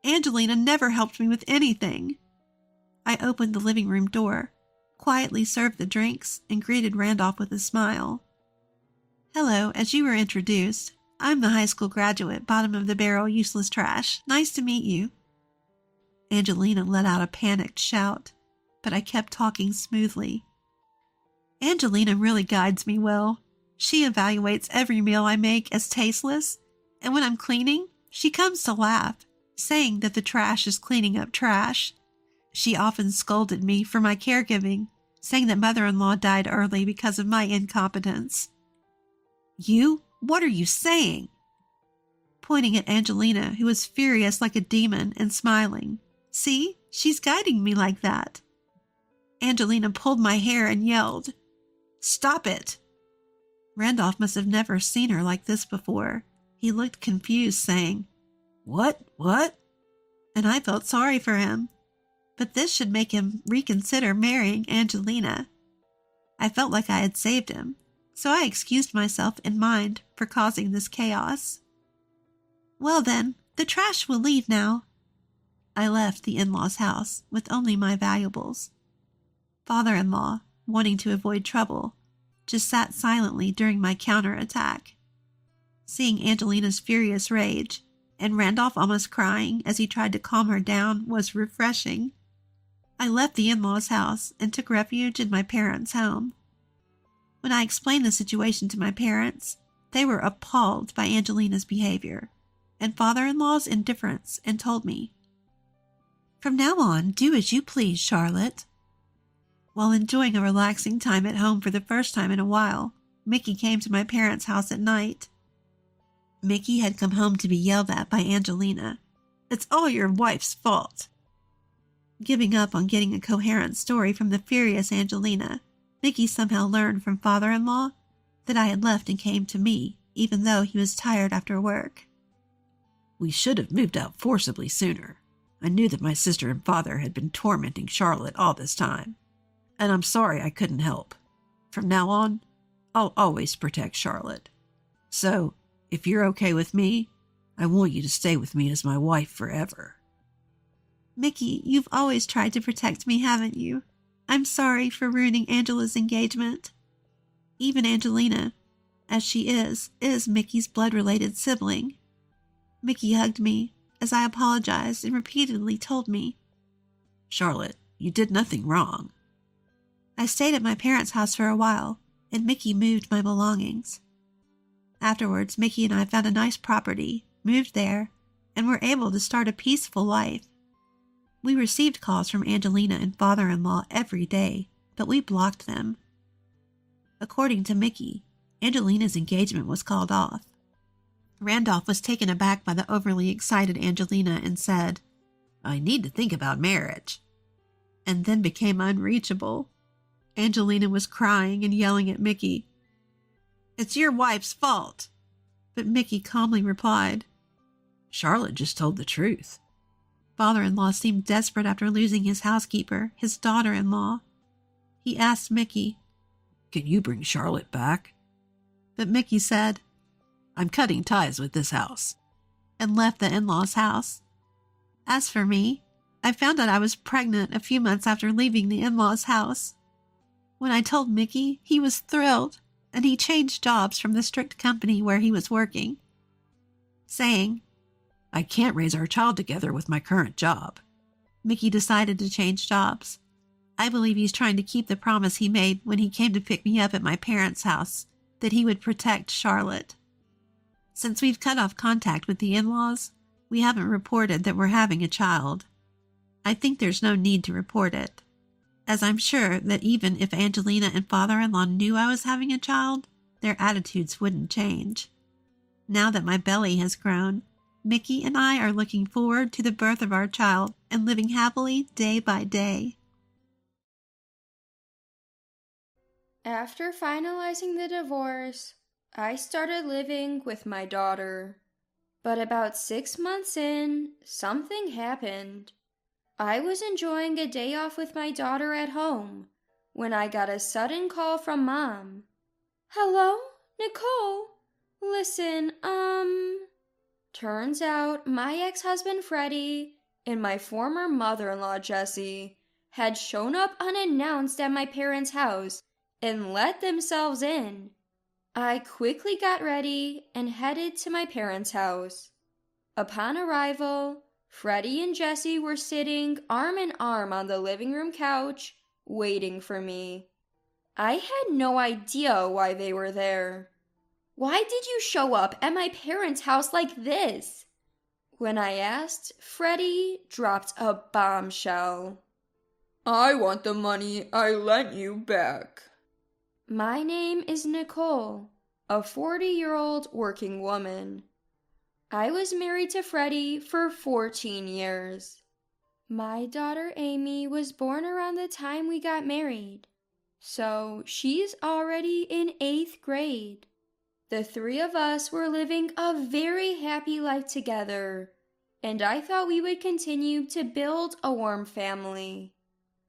Angelina never helped me with anything. I opened the living room door, quietly served the drinks, and greeted Randolph with a smile. Hello, as you were introduced. I'm the high school graduate, bottom of the barrel, useless trash. Nice to meet you. Angelina let out a panicked shout, but I kept talking smoothly. Angelina really guides me well. She evaluates every meal I make as tasteless, and when I'm cleaning, she comes to laugh, saying that the trash is cleaning up trash. She often scolded me for my caregiving, saying that mother-in-law died early because of my incompetence. You? What are you saying? Pointing at Angelina, who was furious like a demon and smiling. See, she's guiding me like that. Angelina pulled my hair and yelled, "Stop it!" Randolph must have never seen her like this before. He looked confused, saying, What? And I felt sorry for him. But this should make him reconsider marrying Angelina. I felt like I had saved him, so I excused myself in mind for causing this chaos. Well then, the trash will leave now. I left the in-laws' house with only my valuables. Father-in-law, wanting to avoid trouble, just sat silently during my counterattack. Seeing Angelina's furious rage, and Randolph almost crying as he tried to calm her down, was refreshing. I left the in-laws' house and took refuge in my parents' home. When I explained the situation to my parents, they were appalled by Angelina's behavior and father-in-law's indifference and told me, From now on, do as you please, Charlotte. While enjoying a relaxing time at home for the first time in a while, Mickey came to my parents' house at night. Mickey had come home to be yelled at by Angelina. It's all your wife's fault. Giving up on getting a coherent story from the furious Angelina, Mickey somehow learned from father-in-law that I had left and came to me, even though he was tired after work. We should have moved out forcibly sooner. I knew that my sister and father had been tormenting Charlotte all this time, and I'm sorry I couldn't help. From now on, I'll always protect Charlotte. So, if you're okay with me, I want you to stay with me as my wife forever. Mickey, you've always tried to protect me, haven't you? I'm sorry for ruining Angela's engagement. Even Angelina, as she is Mickey's blood-related sibling. Mickey hugged me as I apologized and repeatedly told me, Charlotte, you did nothing wrong. I stayed at my parents' house for a while, and Mickey moved my belongings. Afterwards, Mickey and I found a nice property, moved there, and were able to start a peaceful life. We received calls from Angelina and father-in-law every day, but we blocked them. According to Mickey, Angelina's engagement was called off. Randolph was taken aback by the overly excited Angelina and said, I need to think about marriage. And then became unreachable. Angelina was crying and yelling at Mickey. It's your wife's fault. But Mickey calmly replied, Charlotte just told the truth. Father-in-law seemed desperate after losing his housekeeper, his daughter-in-law. He asked Mickey, Can you bring Charlotte back? But Mickey said, I'm cutting ties with this house, and left the in-laws' house. As for me, I found out I was pregnant a few months after leaving the in-laws' house. When I told Mickey, he was thrilled, and he changed jobs from the strict company where he was working, saying, I can't raise our child together with my current job. Mickey decided to change jobs. I believe he's trying to keep the promise he made when he came to pick me up at my parents' house, that he would protect Charlotte. Since we've cut off contact with the in-laws, we haven't reported that we're having a child. I think there's no need to report it, as I'm sure that even if Angelina and father-in-law knew I was having a child, their attitudes wouldn't change. Now that my belly has grown, Mickey and I are looking forward to the birth of our child and living happily day by day. After finalizing the divorce, I started living with my daughter. But about 6 months in, something happened. I was enjoying a day off with my daughter at home when I got a sudden call from Mom. "Hello, Nicole? Listen, Turns out my ex-husband Freddie and my former mother-in-law Jessie had shown up unannounced at my parents' house and let themselves in. I quickly got ready and headed to my parents' house. Upon arrival, Freddie and Jessie were sitting arm in arm on the living room couch, waiting for me. I had no idea why they were there. "Why did you show up at my parents' house like this?" When I asked, Freddie dropped a bombshell. "I want the money I lent you back." My name is Nicole, a 40-year-old working woman. I was married to Freddie for 14 years. My daughter Amy was born around the time we got married, so she's already in 8th grade. The three of us were living a very happy life together, and I thought we would continue to build a warm family.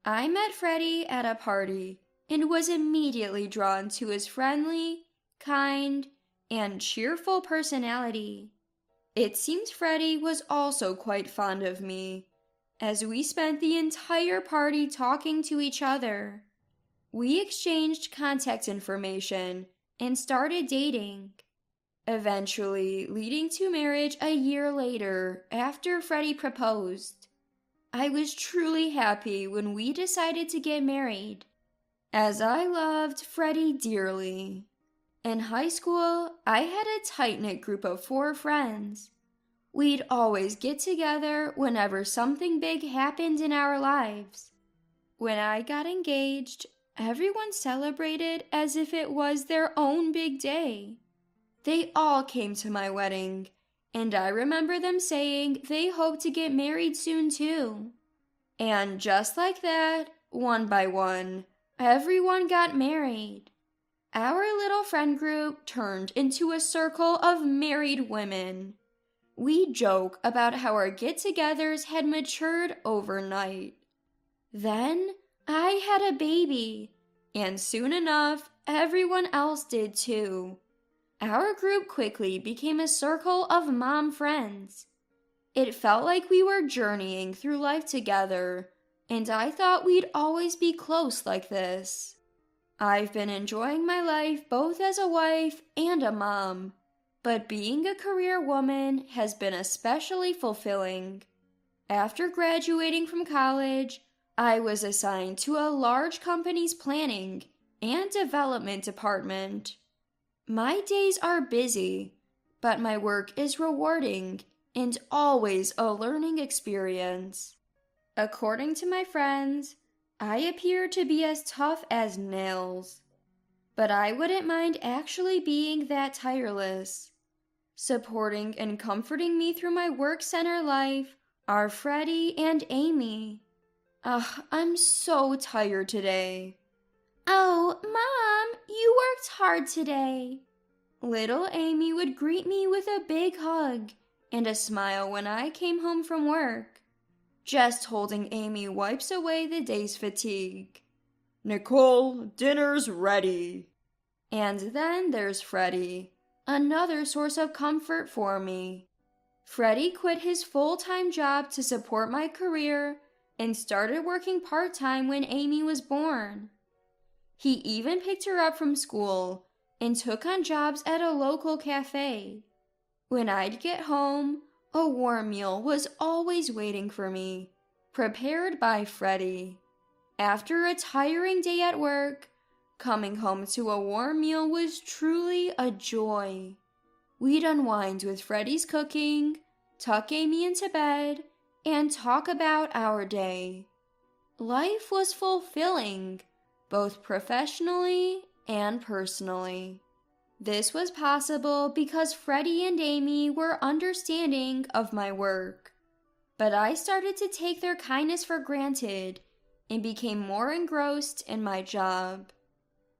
I met Freddie at a party and was immediately drawn to his friendly, kind, and cheerful personality. It seems Freddie was also quite fond of me, as we spent the entire party talking to each other. We exchanged contact information and started dating, eventually leading to marriage a year later after Freddie proposed. I was truly happy when we decided to get married, as I loved Freddie dearly. In high school, I had a tight-knit group of 4 friends. We'd always get together whenever something big happened in our lives. When I got engaged, everyone celebrated as if it was their own big day. They all came to my wedding, and I remember them saying they hoped to get married soon too. And just like that, one by one, everyone got married. Our little friend group turned into a circle of married women. We joke about how our get-togethers had matured overnight. Then I had a baby, and soon enough, everyone else did too. Our group quickly became a circle of mom friends. It felt like we were journeying through life together, and I thought we'd always be close like this. I've been enjoying my life both as a wife and a mom, but being a career woman has been especially fulfilling. After graduating from college, I was assigned to a large company's planning and development department. My days are busy, but my work is rewarding and always a learning experience. According to my friends, I appear to be as tough as nails, but I wouldn't mind actually being that tireless. Supporting and comforting me through my work center life are Freddie and Amy. I'm so tired today. "Oh, Mom, you worked hard today." Little Amy would greet me with a big hug and a smile when I came home from work. Just holding Amy wipes away the day's fatigue. "Nicole, dinner's ready." And then there's Freddie, another source of comfort for me. Freddie quit his full-time job to support my career and started working part-time when Amy was born. He even picked her up from school and took on jobs at a local cafe. When I'd get home, a warm meal was always waiting for me, prepared by Freddie. After a tiring day at work, coming home to a warm meal was truly a joy. We'd unwind with Freddie's cooking, tuck Amy into bed, and talk about our day. Life was fulfilling, both professionally and personally. This was possible because Freddie and Amy were understanding of my work. But I started to take their kindness for granted and became more engrossed in my job.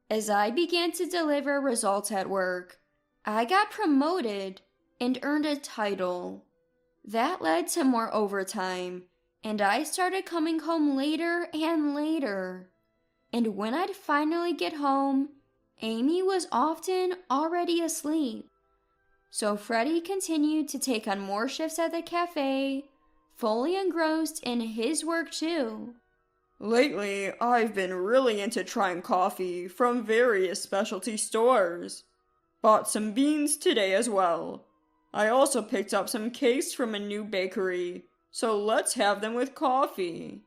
As I began to deliver results at work, I got promoted and earned a title. That led to more overtime, and I started coming home later and later. And when I'd finally get home, Amy was often already asleep. So Freddie continued to take on more shifts at the cafe, fully engrossed in his work too. Lately, I've been really into trying coffee from various specialty stores. Bought some beans today as well. I also picked up some cakes from a new bakery, so let's have them with coffee.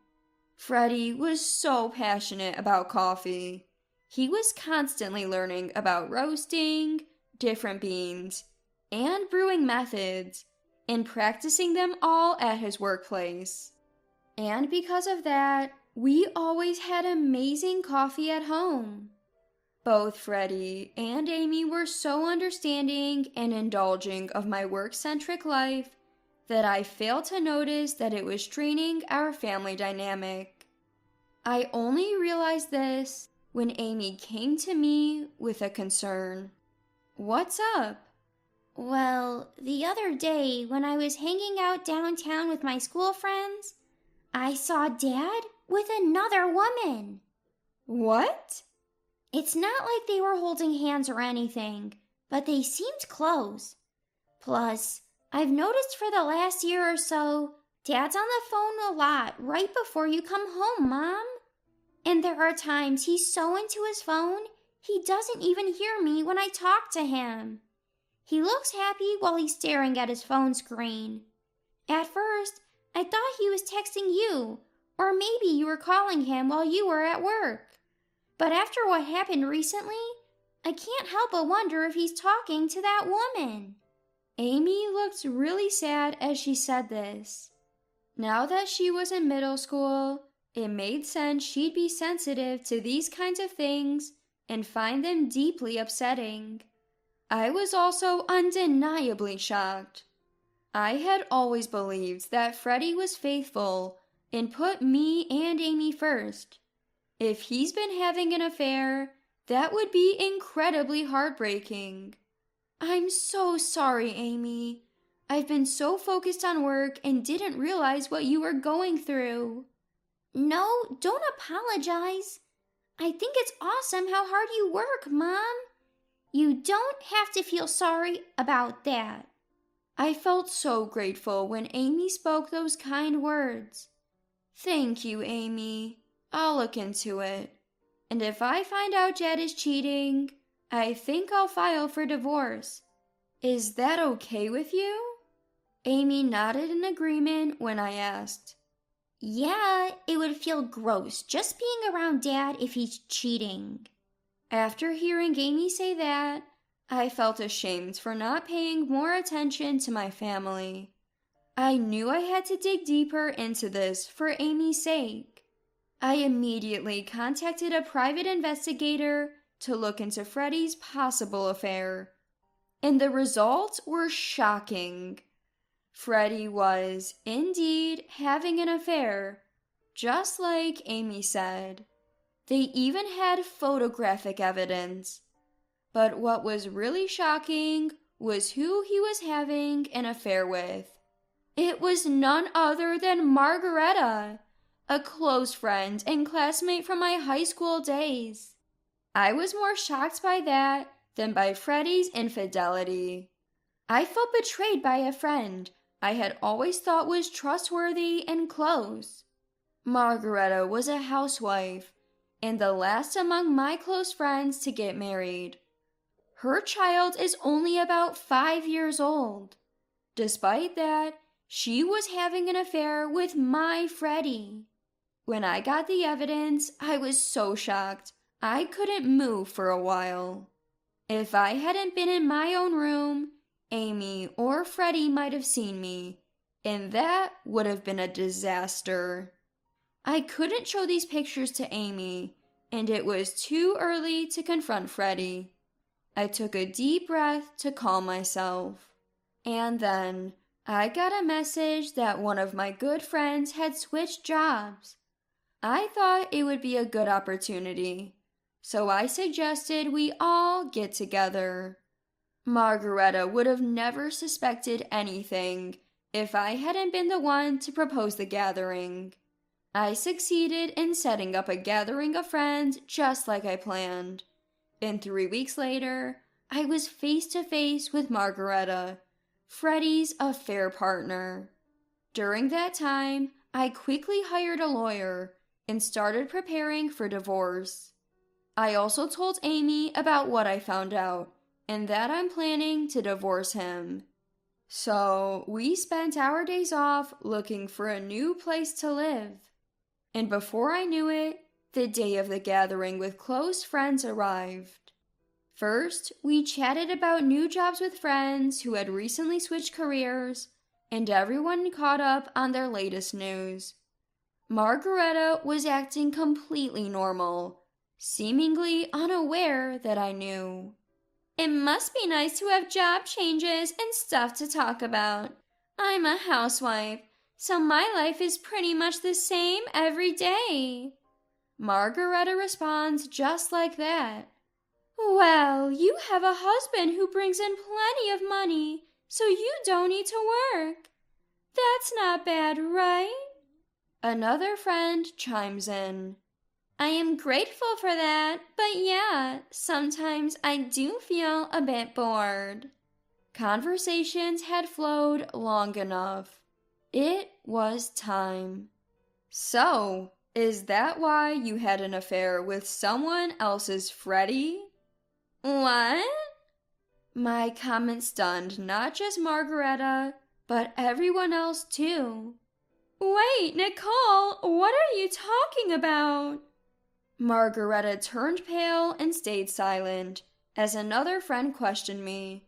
Freddie was so passionate about coffee. He was constantly learning about roasting, different beans, and brewing methods, and practicing them all at his workplace. And because of that, we always had amazing coffee at home. Both Freddie and Amy were so understanding and indulging of my work-centric life that I failed to notice that it was straining our family dynamic. I only realized this when Amy came to me with a concern. "What's up?" Well, the other day when I was hanging out downtown with my school friends, I saw Dad with another woman. "What?" It's not like they were holding hands or anything, but they seemed close. Plus, I've noticed for the last year or so, Dad's on the phone a lot right before you come home, Mom. And there are times he's so into his phone, he doesn't even hear me when I talk to him. He looks happy while he's staring at his phone screen. At first, I thought he was texting you, or maybe you were calling him while you were at work. But after what happened recently, I can't help but wonder if he's talking to that woman. Amy looked really sad as she said this. Now that she was in middle school, it made sense she'd be sensitive to these kinds of things and find them deeply upsetting. I was also undeniably shocked. I had always believed that Freddie was faithful and put me and Amy first. If he's been having an affair, that would be incredibly heartbreaking. I'm so sorry, Amy. I've been so focused on work and didn't realize what you were going through. No, don't apologize. I think it's awesome how hard you work, Mom. You don't have to feel sorry about that. I felt so grateful when Amy spoke those kind words. Thank you, Amy. I'll look into it. And if I find out Jed is cheating, I think I'll file for divorce. Is that okay with you? Amy nodded in agreement when I asked. Yeah, it would feel gross just being around Dad if he's cheating. After hearing Amy say that, I felt ashamed for not paying more attention to my family. I knew I had to dig deeper into this for Amy's sake. I immediately contacted a private investigator to look into Freddie's possible affair. And the results were shocking. Freddie was, indeed, having an affair, just like Amy said. They even had photographic evidence. But what was really shocking was who he was having an affair with. It was none other than Margareta, a close friend and classmate from my high school days. I was more shocked by that than by Freddie's infidelity. I felt betrayed by a friend I had always thought was trustworthy and close. Margareta was a housewife and the last among my close friends to get married. Her child is only about 5 years old. Despite that, she was having an affair with my Freddie. When I got the evidence, I was so shocked I couldn't move for a while. If I hadn't been in my own room, Amy or Freddie might have seen me, and that would have been a disaster. I couldn't show these pictures to Amy, and it was too early to confront Freddie. I took a deep breath to calm myself. And then I got a message that one of my good friends had switched jobs. I thought it would be a good opportunity, so I suggested we all get together. Margareta would have never suspected anything if I hadn't been the one to propose the gathering. I succeeded in setting up a gathering of friends just like I planned. And 3 weeks later, I was face to face with Margareta, Freddie's affair partner. During that time, I quickly hired a lawyer and started preparing for divorce. I also told Amy about what I found out and that I'm planning to divorce him. So we spent our days off looking for a new place to live. And before I knew it, the day of the gathering with close friends arrived. First, we chatted about new jobs with friends who had recently switched careers, and everyone caught up on their latest news. Margareta was acting completely normal, seemingly unaware that I knew. It must be nice to have job changes and stuff to talk about. I'm a housewife, so my life is pretty much the same every day. Margareta responds just like that. Well, you have a husband who brings in plenty of money, so you don't need to work. That's not bad, right? Another friend chimes in. I am grateful for that, but yeah, sometimes I do feel a bit bored. Conversations had flowed long enough. It was time. So, is that why you had an affair with someone else's Freddie? What? My comment stunned not just Margareta, but everyone else too. Wait, Nicole, what are you talking about? Margareta turned pale and stayed silent as another friend questioned me.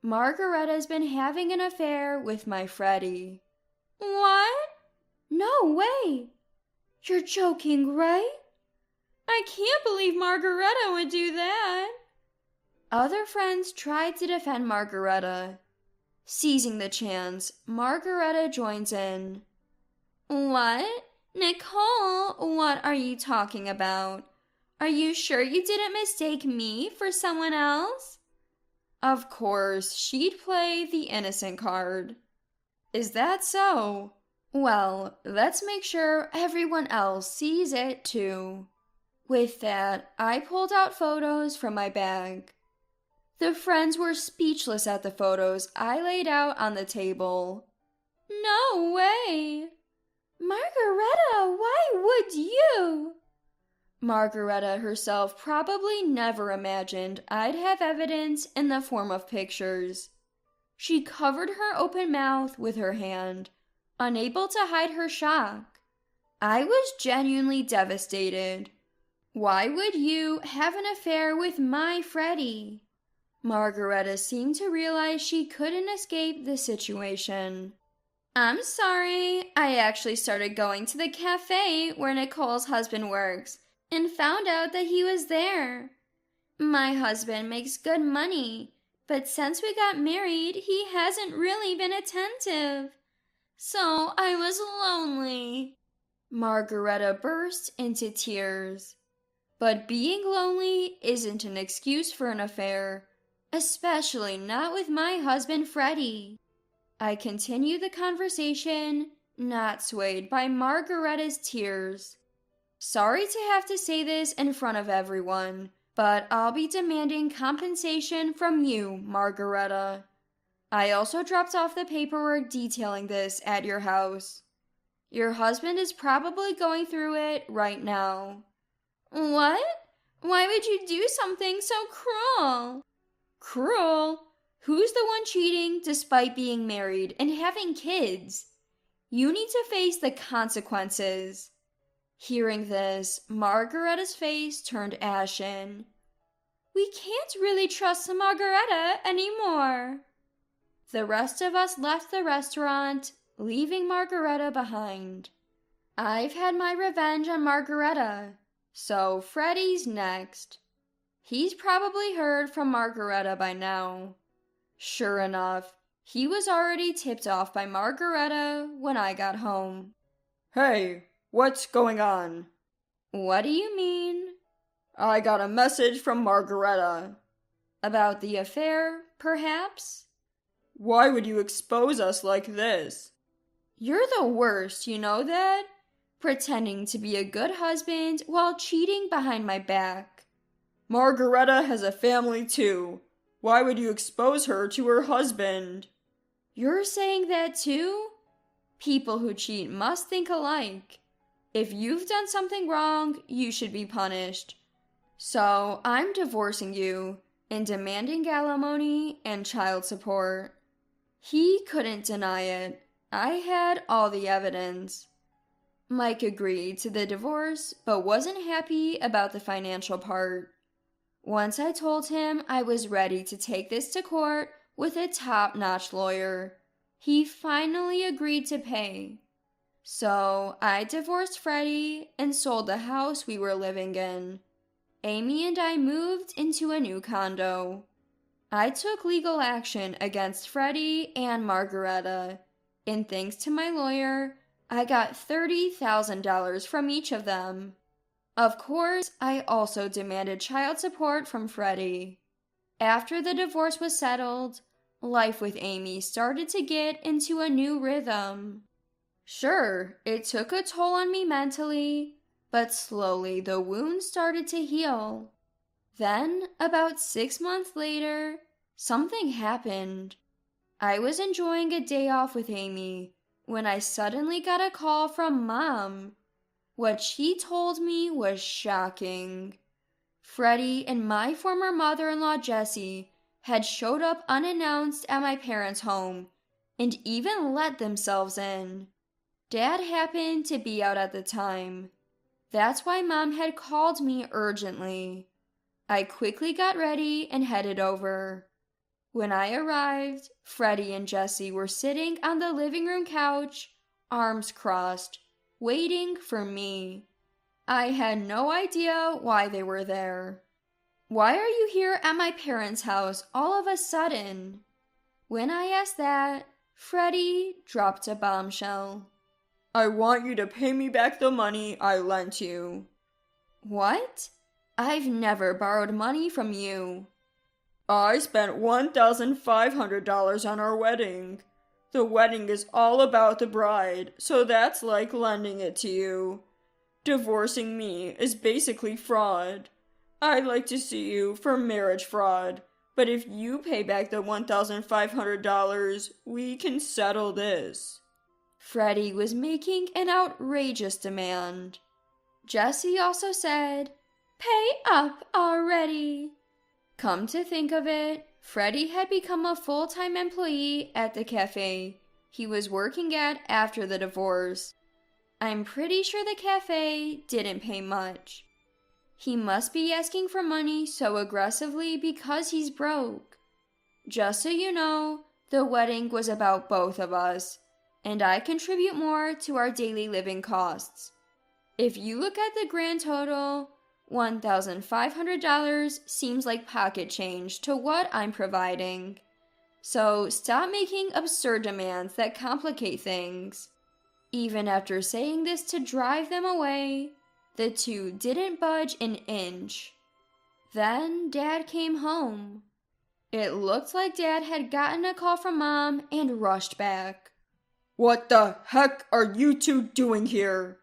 Margareta's been having an affair with my Freddie. What? No way! You're joking, right? I can't believe Margareta would do that. Other friends tried to defend Margareta. Seizing the chance, Margareta joins in. What? Nicole, what are you talking about? Are you sure you didn't mistake me for someone else? Of course, she'd play the innocent card. Is that so? Well, let's make sure everyone else sees it too. With that, I pulled out photos from my bag. The friends were speechless at the photos I laid out on the table. No way! Margareta, why would you? Margareta herself probably never imagined I'd have evidence in the form of pictures. She covered her open mouth with her hand, unable to hide her shock. I was genuinely devastated. Why would you have an affair with my Freddie? Margareta seemed to realize she couldn't escape the situation. I'm sorry, I actually started going to the cafe where Nicole's husband works and found out that he was there. My husband makes good money, but since we got married, he hasn't really been attentive. So I was lonely. Margareta burst into tears. But being lonely isn't an excuse for an affair, especially not with my husband Freddie. I continued the conversation, not swayed by Margareta's tears. Sorry to have to say this in front of everyone, but I'll be demanding compensation from you, Margareta. I also dropped off the paperwork detailing this at your house. Your husband is probably going through it right now. What? Why would you do something so cruel? Cruel? Who's the one cheating despite being married and having kids? You need to face the consequences. Hearing this, Margareta's face turned ashen. We can't really trust Margareta anymore. The rest of us left the restaurant, leaving Margareta behind. I've had my revenge on Margareta, so Freddie's next. He's probably heard from Margareta by now. Sure enough, he was already tipped off by Margareta when I got home. Hey, what's going on? What do you mean? I got a message from Margareta. About the affair? perhaps? Why would you expose us like this? You're the worst, you know that? Pretending to be a good husband while cheating behind my back. Margareta has a family too. Why would you expose her to her husband? You're saying that too? People who cheat must think alike. If you've done something wrong, you should be punished. So I'm divorcing you and demanding alimony and child support. He couldn't deny it. I had all the evidence. Mike agreed to the divorce, but wasn't happy about the financial part. Once I told him I was ready to take this to court with a top-notch lawyer, he finally agreed to pay. So I divorced Freddie and sold the house we were living in. Amy and I moved into a new condo. I took legal action against Freddie and Margareta, and thanks to my lawyer, I got $30,000 from each of them. Of course, I also demanded child support from Freddie. After the divorce was settled, life with Amy started to get into a new rhythm. Sure, it took a toll on me mentally, but slowly the wound started to heal. Then, about 6 months later, something happened. I was enjoying a day off with Amy when I suddenly got a call from Mom. What she told me was shocking. Freddie and my former mother-in-law Jessie had showed up unannounced at my parents' home and even let themselves in. Dad happened to be out at the time. That's why Mom had called me urgently. I quickly got ready and headed over. When I arrived, Freddie and Jessie were sitting on the living room couch, arms crossed, waiting for me. I had no idea why they were there. Why are you here at my parents' house all of a sudden? When I asked that, Freddie dropped a bombshell. I want you to pay me back the money I lent you. What? I've never borrowed money from you. I spent $1,500 on our wedding. The wedding is all about the bride, so that's like lending it to you. Divorcing me is basically fraud. I'd like to sue you for marriage fraud, but if you pay back the $1,500, we can settle this. Freddie was making an outrageous demand. Jessie also said, "Pay up already." Come to think of it, Freddie had become a full-time employee at the cafe he was working at after the divorce. I'm pretty sure the cafe didn't pay much. He must be asking for money so aggressively because he's broke. Just so you know, the wedding was about both of us, and I contribute more to our daily living costs. If you look at the grand total, $1,500 seems like pocket change to what I'm providing. So stop making absurd demands that complicate things. Even after saying this to drive them away, the two didn't budge an inch. Then Dad came home. It looked like Dad had gotten a call from Mom and rushed back. What the heck are you two doing here?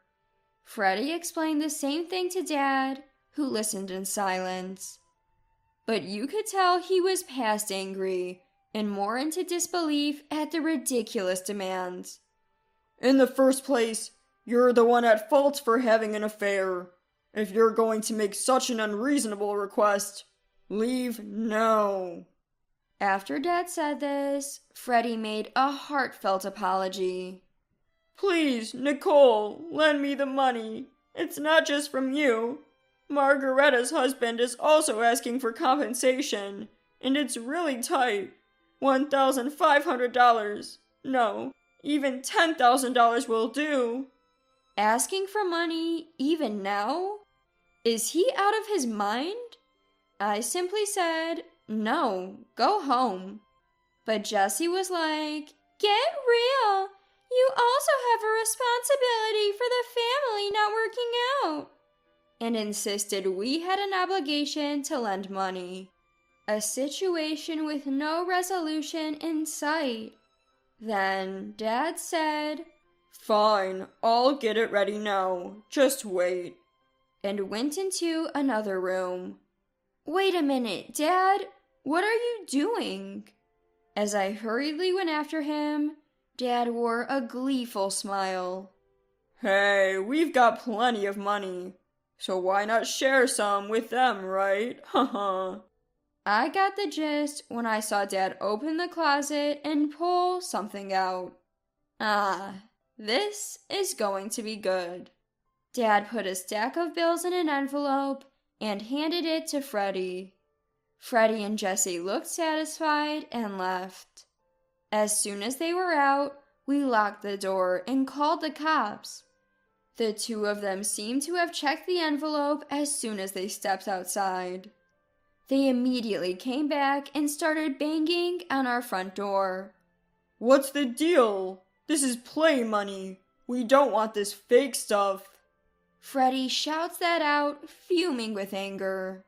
Freddie explained the same thing to Dad, who listened in silence. But you could tell he was past angry and more into disbelief at the ridiculous demands. In the first place, you're the one at fault for having an affair. If you're going to make such an unreasonable request, leave now. After Dad said this, Freddie made a heartfelt apology. Please, Nicole, lend me the money. It's not just from you. Margareta's husband is also asking for compensation, and it's really tight. $1,500. No, even $10,000 will do. Asking for money even now? Is he out of his mind? I simply said, no, go home. But Jessie was like, get real. You also have a responsibility for the family not working out. And insisted we had an obligation to lend money. A situation with no resolution in sight. Then Dad said, "Fine, I'll get it ready now. Just wait." And went into another room. Wait a minute, Dad, what are you doing? As I hurriedly went after him, Dad wore a gleeful smile. Hey, we've got plenty of money, so why not share some with them, right? Haha. I got the gist when I saw Dad open the closet and pull something out. Ah, this is going to be good. Dad put a stack of bills in an envelope and handed it to Freddie. Freddie and Jessie looked satisfied and left. As soon as they were out, we locked the door and called the cops. The two of them seemed to have checked the envelope as soon as they stepped outside. They immediately came back and started banging on our front door. "What's the deal? This is play money. We don't want this fake stuff." Freddie shouts that out, fuming with anger.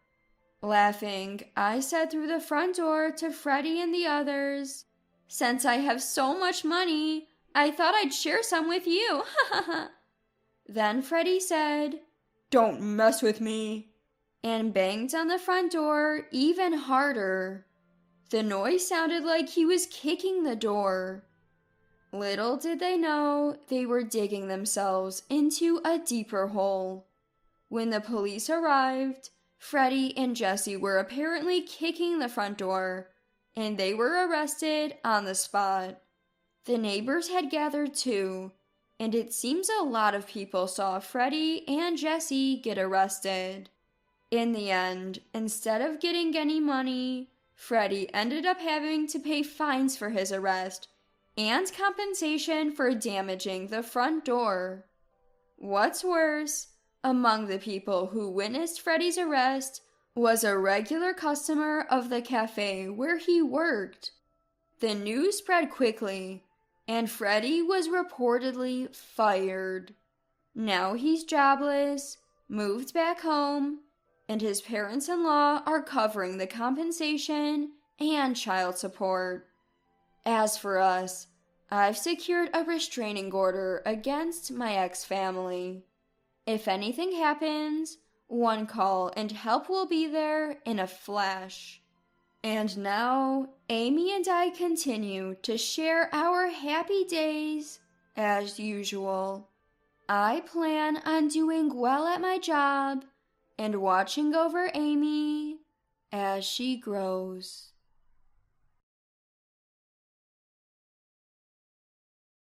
Laughing, I said through the front door to Freddie and the others, "Since I have so much money, I thought I'd share some with you." Then Freddie said, "Don't mess with me," and banged on the front door even harder. The noise sounded like he was kicking the door. Little did they know they were digging themselves into a deeper hole. When the police arrived, Freddie and Jessie were apparently kicking the front door, and they were arrested on the spot. The neighbors had gathered too, and it seems a lot of people saw Freddie and Jessie get arrested. In the end, instead of getting any money, Freddie ended up having to pay fines for his arrest and compensation for damaging the front door. What's worse, among the people who witnessed Freddie's arrest was a regular customer of the cafe where he worked. The news spread quickly, and Freddie was reportedly fired. Now he's jobless, moved back home, and his parents-in-law are covering the compensation and child support. As for us, I've secured a restraining order against my ex-family. If anything happens, one call and help will be there in a flash. And now, Amy and I continue to share our happy days as usual. I plan on doing well at my job and watching over Amy as she grows.